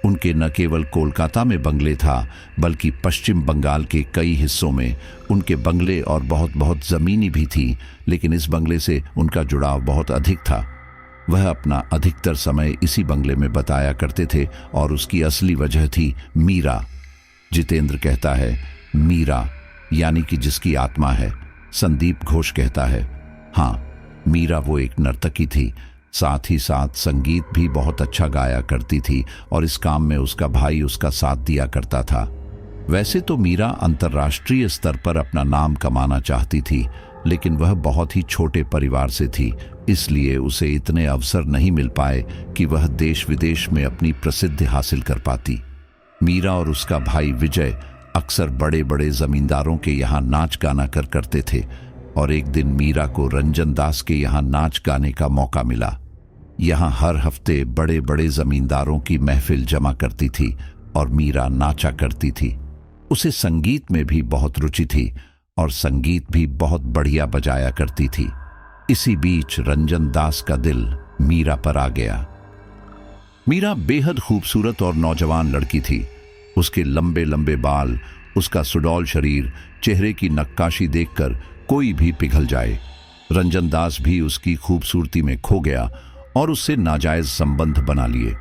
उनके न केवल कोलकाता में बंगले था, बल्कि पश्चिम बंगाल के कई हिस्सों में उनके बंगले और बहुत बहुत ज़मीनी भी थी, लेकिन इस बंगले से उनका जुड़ाव बहुत अधिक था। वह अपना अधिकतर समय इसी बंगले में बताया करते थे और उसकी असली वजह थी मीरा। जितेंद्र कहता है मीरा, यानी कि जिसकी आत्मा है। संदीप घोष कहता है हाँ, मीरा वो एक नर्तकी थी, साथ ही साथ संगीत भी बहुत अच्छा गाया करती थी और इस काम में उसका भाई उसका साथ दिया करता था। वैसे तो मीरा अंतर्राष्ट्रीय स्तर पर अपना नाम कमाना चाहती थी, लेकिन वह बहुत ही छोटे परिवार से थी, इसलिए उसे इतने अवसर नहीं मिल पाए कि वह देश विदेश में अपनी प्रसिद्धि हासिल कर पाती। मीरा और उसका भाई विजय अक्सर बड़े बड़े जमींदारों के यहाँ नाच गाना करते थे और एक दिन मीरा को रंजन दास के यहाँ नाच गाने का मौका मिला। यहाँ हर हफ्ते बड़े बड़े जमींदारों की महफिल जमा करती थी और मीरा नाचा करती थी। उसे संगीत में भी बहुत रुचि थी और संगीत भी बहुत बढ़िया बजाया करती थी। इसी बीच रंजन दास का दिल मीरा पर आ गया। मीरा बेहद खूबसूरत और नौजवान लड़की थी। उसके लंबे लंबे बाल, उसका सुडौल शरीर, चेहरे की नक्काशी देखकर कोई भी पिघल जाए। रंजन दास भी उसकी खूबसूरती में खो गया और उससे नाजायज संबंध बना लिए।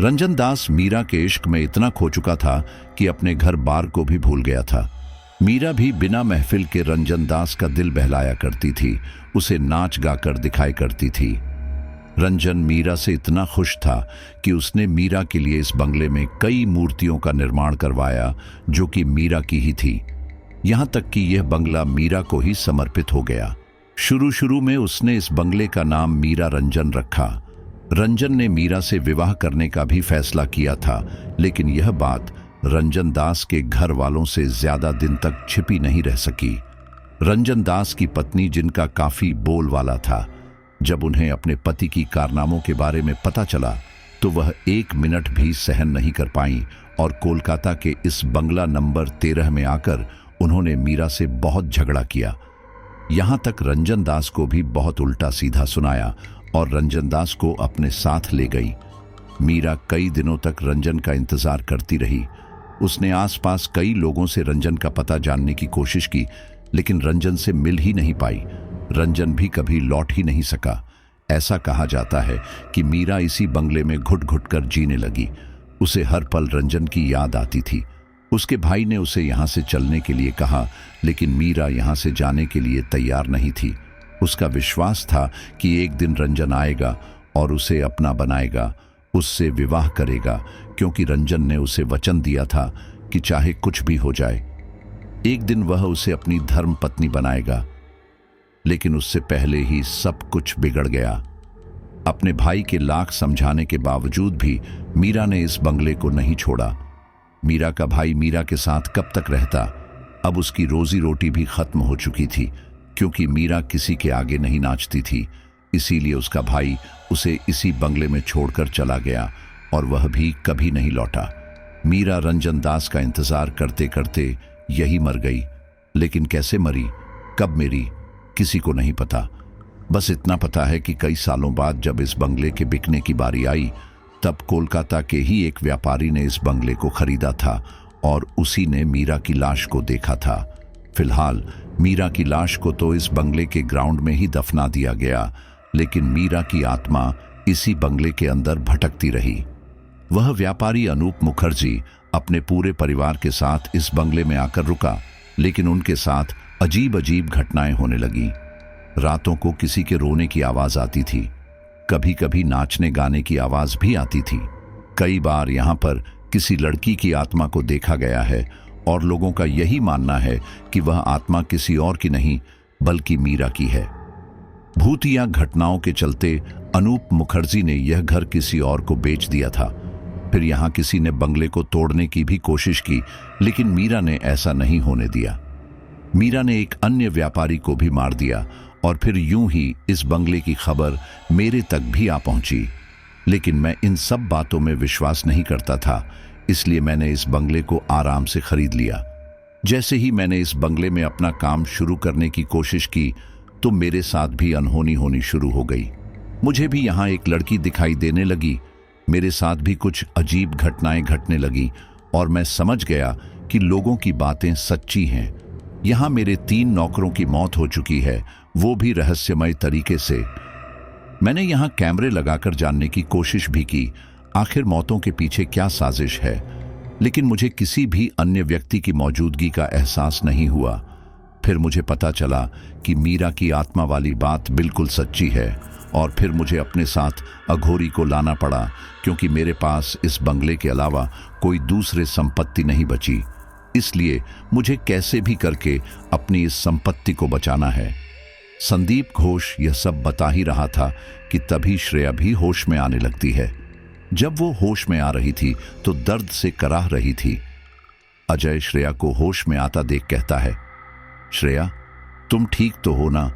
रंजन दास मीरा के इश्क में इतना खो चुका था कि अपने घर बार को भी भूल गया था। मीरा भी बिना महफिल के रंजन दास का दिल बहलाया करती थी, उसे नाच गाकर दिखाई करती थी। रंजन मीरा से इतना खुश था कि उसने मीरा के लिए इस बंगले में कई मूर्तियों का निर्माण करवाया जो कि मीरा की ही थी। यहाँ तक कि यह बंगला मीरा को ही समर्पित हो गया। शुरू में उसने इस बंगले का नाम मीरा रंजन रखा। रंजन ने मीरा से विवाह करने का भी फैसला किया था, लेकिन यह बात रंजन दास के घर वालों से ज्यादा दिन तक छिपी नहीं रह सकी। रंजन दास की पत्नी, जिनका काफी बोलवाला था, जब उन्हें अपने पति की कारनामों के बारे में पता चला तो वह 1 मिनट भी सहन नहीं कर पाई और कोलकाता के इस बंगला नंबर 13 में आकर उन्होंने मीरा से बहुत झगड़ा किया। यहाँ तक रंजन दास को भी बहुत उल्टा सीधा सुनाया और रंजन दास को अपने साथ ले गई। मीरा कई दिनों तक रंजन का इंतजार करती रही। उसने आसपास कई लोगों से रंजन का पता जानने की कोशिश की, लेकिन रंजन से मिल ही नहीं पाई। रंजन भी कभी लौट ही नहीं सका। ऐसा कहा जाता है कि मीरा इसी बंगले में घुट घुट कर जीने लगी। उसे हर पल रंजन की याद आती थी। उसके भाई ने उसे यहाँ से चलने के लिए कहा, लेकिन मीरा यहाँ से जाने के लिए तैयार नहीं थी। उसका विश्वास था कि एक दिन रंजन आएगा और उसे अपना बनाएगा, उससे विवाह करेगा, क्योंकि रंजन ने उसे वचन दिया था कि चाहे कुछ भी हो जाए, एक दिन वह उसे अपनी धर्म पत्नी बनाएगा। लेकिन उससे पहले ही सब कुछ बिगड़ गया। अपने भाई के लाख समझाने के बावजूद भी मीरा ने इस बंगले को नहीं छोड़ा। मीरा का भाई मीरा के साथ कब तक रहता? अब उसकी रोजी रोटी भी खत्म हो चुकी थी, क्योंकि मीरा किसी के आगे नहीं नाचती थी। इसीलिए उसका भाई उसे इसी बंगले में छोड़कर चला गया और वह भी कभी नहीं लौटा। मीरा रंजन दास का इंतजार करते करते यही मर गई। लेकिन कैसे मरी, कब मरी, किसी को नहीं पता। बस इतना पता है कि कई सालों बाद जब इस बंगले के बिकने की बारी आई, तब कोलकाता के ही एक व्यापारी ने इस बंगले को खरीदा था और उसी ने मीरा की लाश को देखा था। फिलहाल मीरा की लाश को तो इस बंगले के ग्राउंड में ही दफना दिया गया, लेकिन मीरा की आत्मा इसी बंगले के अंदर भटकती रही। वह व्यापारी अनूप मुखर्जी अपने पूरे परिवार के साथ इस बंगले में आकर रुका, लेकिन उनके साथ अजीब अजीब घटनाएं होने लगी। रातों को किसी के रोने की आवाज आती थी, कभी कभी नाचने गाने की आवाज भी आती थी। कई बार यहाँ पर किसी लड़की की आत्मा को देखा गया है और लोगों का यही मानना है कि वह आत्मा किसी और की नहीं बल्कि मीरा की है। भूतिया घटनाओं के चलते अनूप मुखर्जी ने यह घर किसी और को बेच दिया था। फिर यहाँ किसी ने बंगले को तोड़ने की भी कोशिश की, लेकिन मीरा ने ऐसा नहीं होने दिया। मीरा ने एक अन्य व्यापारी को भी मार दिया और फिर यूं ही इस बंगले की खबर मेरे तक भी आ पहुंची। लेकिन मैं इन सब बातों में विश्वास नहीं करता था, इसलिए मैंने इस बंगले को आराम से खरीद लिया। जैसे ही मैंने इस बंगले में अपना काम शुरू करने की कोशिश की तो मेरे साथ भी अनहोनी होनी शुरू हो गई। मुझे भी यहाँ एक लड़की दिखाई देने लगी, मेरे साथ भी कुछ अजीब घटनाएं घटने लगी और मैं समझ गया कि लोगों की बातें सच्ची हैं। यहाँ मेरे 3 नौकरों की मौत हो चुकी है, वो भी रहस्यमय तरीके से। मैंने यहाँ कैमरे लगाकर जानने की कोशिश भी की आखिर मौतों के पीछे क्या साजिश है, लेकिन मुझे किसी भी अन्य व्यक्ति की मौजूदगी का एहसास नहीं हुआ। फिर मुझे पता चला कि मीरा की आत्मा वाली बात बिल्कुल सच्ची है और फिर मुझे अपने साथ अघोरी को लाना पड़ा, क्योंकि मेरे पास इस बंगले के अलावा कोई दूसरे संपत्ति नहीं बची। इसलिए मुझे कैसे भी करके अपनी इस संपत्ति को बचाना है। संदीप घोष यह सब बता ही रहा था कि तभी श्रेया भी होश में आने लगती है। जब वो होश में आ रही थी तो दर्द से कराह रही थी। अजय श्रेया को होश में आता देख कहता है, श्रेया, तुम ठीक तो हो ना?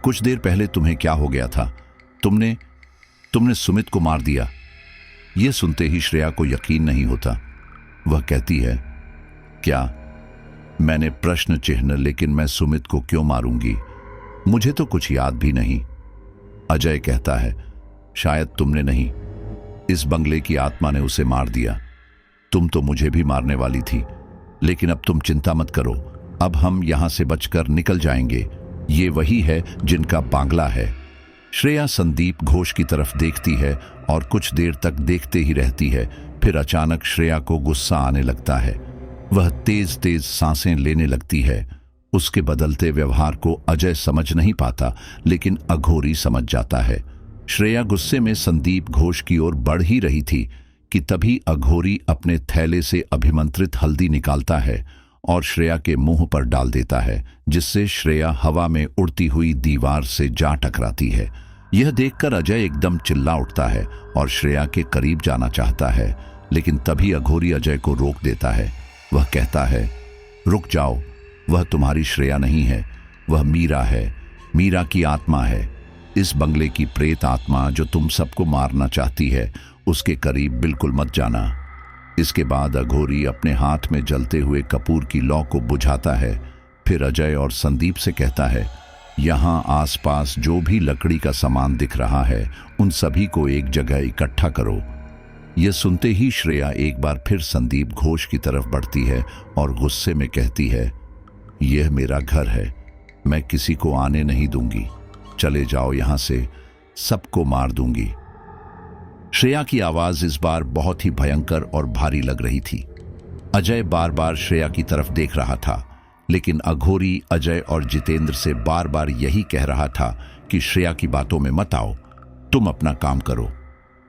कुछ देर पहले तुम्हें क्या हो गया था? तुमने सुमित को मार दिया। यह सुनते ही श्रेया को यकीन नहीं होता। वह कहती है, क्या? मैंने प्रश्न चिन्ह, लेकिन मैं सुमित को क्यों मारूंगी? मुझे तो कुछ याद भी नहीं। अजय कहता है, शायद तुमने नहीं, इस बंगले की आत्मा ने उसे मार दिया। तुम तो मुझे भी मारने वाली थी, लेकिन अब तुम चिंता मत करो, अब हम यहां से बचकर निकल जाएंगे। ये वही है जिनका बांग्ला है। श्रेया संदीप घोष की तरफ देखती है और कुछ देर तक देखते ही रहती है। फिर अचानक श्रेया को गुस्सा आने लगता है। वह तेज तेज सांसें लेने लगती है। उसके बदलते व्यवहार को अजय समझ नहीं पाता, लेकिन अघोरी समझ जाता है। श्रेया गुस्से में संदीप घोष की ओर बढ़ ही रही थी कि तभी अघोरी अपने थैले से अभिमंत्रित हल्दी निकालता है और श्रेया के मुंह पर डाल देता है, जिससे श्रेया हवा में उड़ती हुई दीवार से जा टकराती है। यह देखकर अजय एकदम चिल्ला उठता है और श्रेया के करीब जाना चाहता है, लेकिन तभी अघोरी अजय को रोक देता है। वह कहता है, रुक जाओ, वह तुम्हारी श्रेया नहीं है, वह मीरा है, मीरा की आत्मा है। इस बंगले की प्रेत आत्मा जो तुम सबको मारना चाहती है, उसके करीब बिल्कुल मत जाना। इसके बाद अघोरी अपने हाथ में जलते हुए कपूर की लौ को बुझाता है। फिर अजय और संदीप से कहता है, यहाँ आसपास जो भी लकड़ी का सामान दिख रहा है, उन सभी को एक जगह इकट्ठा करो। यह सुनते ही श्रेया एक बार फिर संदीप घोष की तरफ बढ़ती है और गुस्से में कहती है, यह मेरा घर है, मैं किसी को आने नहीं दूंगी, चले जाओ यहां से, सबको मार दूंगी। श्रेया की आवाज इस बार बहुत ही भयंकर और भारी लग रही थी। अजय बार बार श्रेया की तरफ देख रहा था, लेकिन अघोरी अजय और जितेंद्र से बार बार यही कह रहा था कि श्रेया की बातों में मत आओ, तुम अपना काम करो।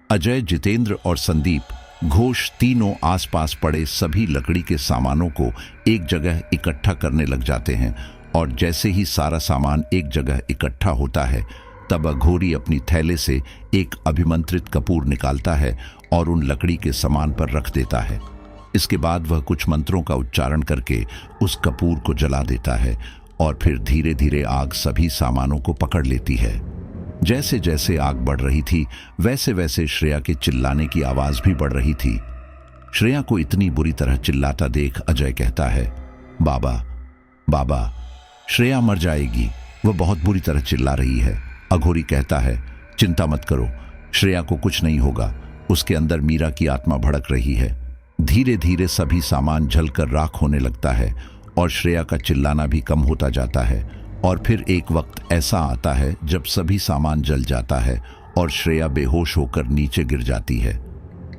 अजय, जितेंद्र और संदीप घोष तीनों आसपास पड़े सभी लकड़ी के सामानों को एक जगह इकट्ठा करने लग जाते हैं और जैसे ही सारा सामान एक जगह इकट्ठा होता है, तब अघोरी अपनी थैले से एक अभिमंत्रित कपूर निकालता है और उन लकड़ी के सामान पर रख देता है। इसके बाद वह कुछ मंत्रों का उच्चारण करके उस कपूर को जला देता है और फिर धीरे धीरे आग सभी सामानों को पकड़ लेती है। जैसे जैसे आग बढ़ रही थी, वैसे वैसे श्रेया के चिल्लाने की आवाज भी बढ़ रही थी। श्रेया को इतनी बुरी तरह चिल्लाता देख अजय कहता है, बाबा, बाबा, श्रेया मर जाएगी, वह बहुत बुरी तरह चिल्ला रही है। अघोरी कहता है, चिंता मत करो, श्रेया को कुछ नहीं होगा, उसके अंदर मीरा की आत्मा भड़क रही है। धीरे धीरे सभी सामान जलकर राख होने लगता है और श्रेया का चिल्लाना भी कम होता जाता है। और फिर एक वक्त ऐसा आता है जब सभी सामान जल जाता है और श्रेया बेहोश होकर नीचे गिर जाती है।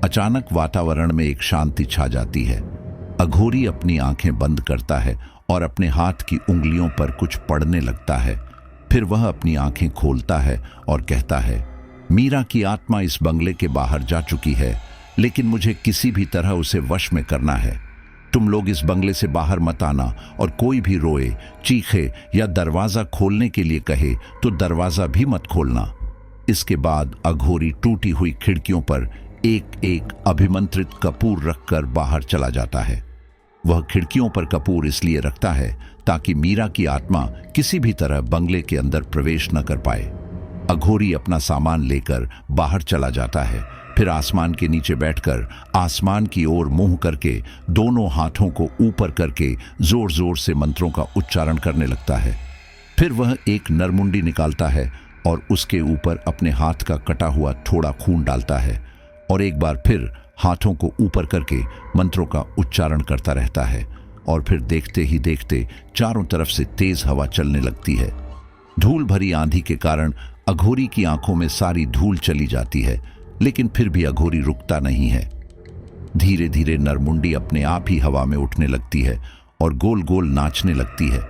अचानक वातावरण में एक शांति छा जाती है। अघोरी अपनी आंखें बंद करता है और अपने हाथ की उंगलियों पर कुछ पड़ने लगता है। फिर वह अपनी आंखें खोलता है और कहता है, मीरा की आत्मा इस बंगले के बाहर जा चुकी है, लेकिन मुझे किसी भी तरह उसे वश में करना है। तुम लोग इस बंगले से बाहर मत आना और कोई भी रोए, चीखे या दरवाजा खोलने के लिए कहे तो दरवाजा भी मत खोलना। इसके बाद अघोरी टूटी हुई खिड़कियों पर एक एक अभिमंत्रित कपूर रखकर बाहर चला जाता है। वह खिड़कियों पर कपूर इसलिए रखता है ताकि मीरा की आत्मा किसी भी तरह बंगले के अंदर प्रवेश न कर पाए। अघोरी अपना सामान लेकर बाहर चला जाता है, फिर आसमान के नीचे बैठकर आसमान की ओर मुंह करके दोनों हाथों को ऊपर करके जोर जोर से मंत्रों का उच्चारण करने लगता है। फिर वह एक नरमुंडी निकालता है और उसके ऊपर अपने हाथ का कटा हुआ थोड़ा खून डालता है और एक बार फिर हाथों को ऊपर करके मंत्रों का उच्चारण करता रहता है और फिर देखते ही देखते चारों तरफ से तेज हवा चलने लगती है। धूल भरी आंधी के कारण अघोरी की आंखों में सारी धूल चली जाती है, लेकिन फिर भी अघोरी रुकता नहीं है। धीरे धीरे नरमुंडी अपने आप ही हवा में उठने लगती है और गोल गोल नाचने लगती है।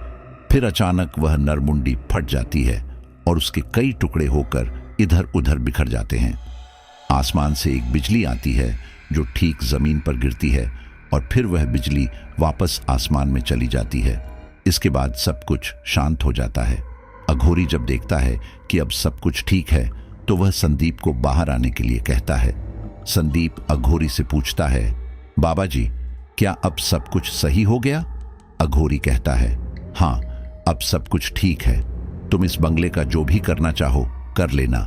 फिर अचानक वह नरमुंडी फट जाती है और उसके कई टुकड़े होकर इधर उधर बिखर जाते हैं। आसमान से एक बिजली आती है जो ठीक जमीन पर गिरती है और फिर वह बिजली वापस आसमान में चली जाती है। इसके बाद सब कुछ शांत हो जाता है। अघोरी जब देखता है कि अब सब कुछ ठीक है तो वह संदीप को बाहर आने के लिए कहता है। संदीप अघोरी से पूछता है, बाबा जी, क्या अब सब कुछ सही हो गया? अघोरी कहता है, हाँ, अब सब कुछ ठीक है। तुम इस बंगले का जो भी करना चाहो कर लेना,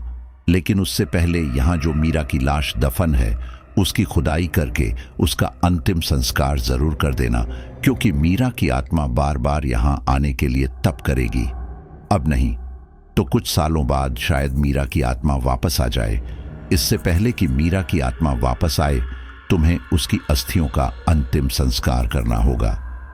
लेकिन उससे पहले यहाँ जो मीरा की लाश दफन है उसकी खुदाई करके उसका अंतिम संस्कार जरूर कर देना, क्योंकि मीरा की आत्मा बार बार यहाँ आने के लिए तप करेगी। अब नहीं तो कुछ सालों बाद शायद मीरा की आत्मा वापस आ जाए। इससे पहले कि मीरा की आत्मा वापस आए तुम्हें उसकी अस्थियों का अंतिम संस्कार करना होगा।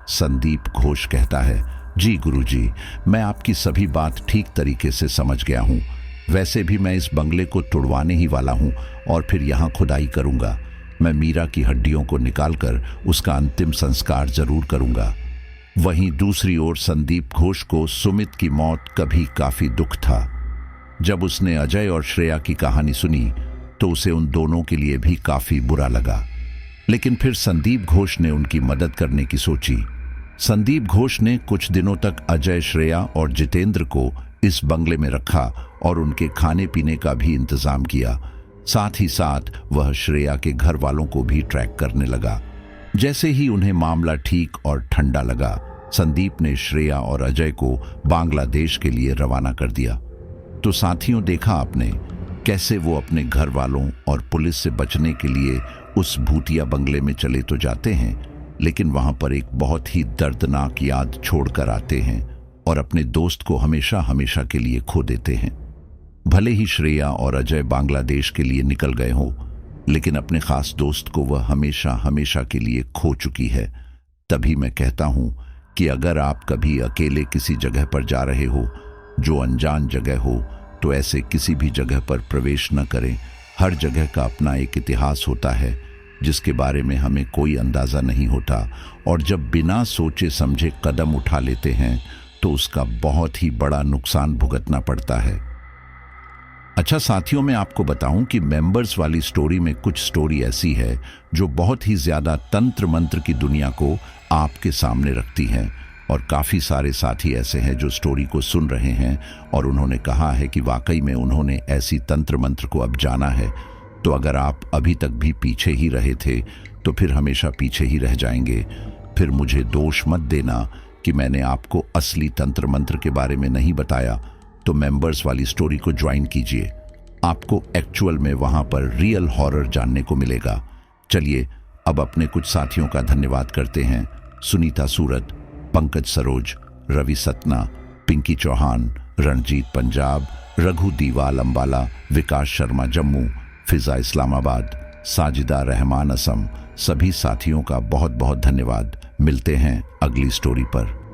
संदीप घोष कहता है, जी गुरुजी, मैं आपकी सभी बात ठीक तरीके से समझ गया हूँ। वैसे भी मैं इस बंगले को तुड़वाने ही वाला हूँ और फिर यहाँ खुदाई करूँगा। मैं मीरा की हड्डियों को निकालकर उसका अंतिम संस्कार जरूर करूँगा। वहीं दूसरी ओर संदीप घोष को सुमित की मौत का भी काफी दुख था। जब उसने अजय और श्रेया की कहानी सुनी तो उसे उन दोनों के लिए भी काफी बुरा लगा, लेकिन फिर संदीप घोष ने उनकी मदद करने की सोची। संदीप घोष ने कुछ दिनों तक अजय, श्रेया और जितेंद्र को इस बंगले में रखा और उनके खाने पीने का भी इंतजाम किया। साथ ही साथ वह श्रेया के घर वालों को भी ट्रैक करने लगा। जैसे ही उन्हें मामला ठीक और ठंडा लगा, संदीप ने श्रेया और अजय को बांग्लादेश के लिए रवाना कर दिया। तो साथियों, देखा आपने कैसे वो अपने घर वालों और पुलिस से बचने के लिए उस भूतिया बंगले में चले तो जाते हैं, लेकिन वहां पर एक बहुत ही दर्दनाक याद छोड़कर आते हैं और अपने दोस्त को हमेशा हमेशा के लिए खो देते हैं। भले ही श्रेया और अजय बांग्लादेश के लिए निकल गए हों, लेकिन अपने खास दोस्त को वह हमेशा हमेशा के लिए खो चुकी है। तभी मैं कहता हूं कि अगर आप कभी अकेले किसी जगह पर जा रहे हो जो अनजान जगह हो, तो ऐसे किसी भी जगह पर प्रवेश न करें। हर जगह का अपना एक इतिहास होता है जिसके बारे में हमें कोई अंदाजा नहीं होता, और जब बिना सोचे समझे कदम उठा लेते हैं तो उसका बहुत ही बड़ा नुकसान भुगतना पड़ता है। अच्छा साथियों, मैं आपको बताऊं कि मेंबर्स वाली स्टोरी में कुछ स्टोरी ऐसी है जो बहुत ही ज्यादा तंत्र मंत्र की दुनिया को आपके सामने रखती हैं, और काफी सारे साथी ऐसे हैं जो स्टोरी को सुन रहे हैं और उन्होंने कहा है कि वाकई में उन्होंने ऐसी तंत्र मंत्र को अब जाना है। तो अगर आप अभी तक भी पीछे ही रहे थे तो फिर हमेशा पीछे ही रह जाएंगे। फिर मुझे दोष मत देना कि मैंने आपको असली तंत्र मंत्र के बारे में नहीं बताया। तो मेंबर्स वाली स्टोरी को ज्वाइन कीजिए, आपको एक्चुअल में वहां पर रियल हॉरर जानने को मिलेगा। चलिए अब अपने कुछ साथियों का धन्यवाद करते हैं। सुनीता सूरत, पंकज सरोज, रवि सतना, पिंकी चौहान, रणजीत पंजाब, रघु दीवाल अंबाला, विकास शर्मा जम्मू, फिजा इस्लामाबाद, साजिदा रहमान असम। सभी साथियों का बहुत बहुत धन्यवाद। मिलते हैं अगली स्टोरी पर।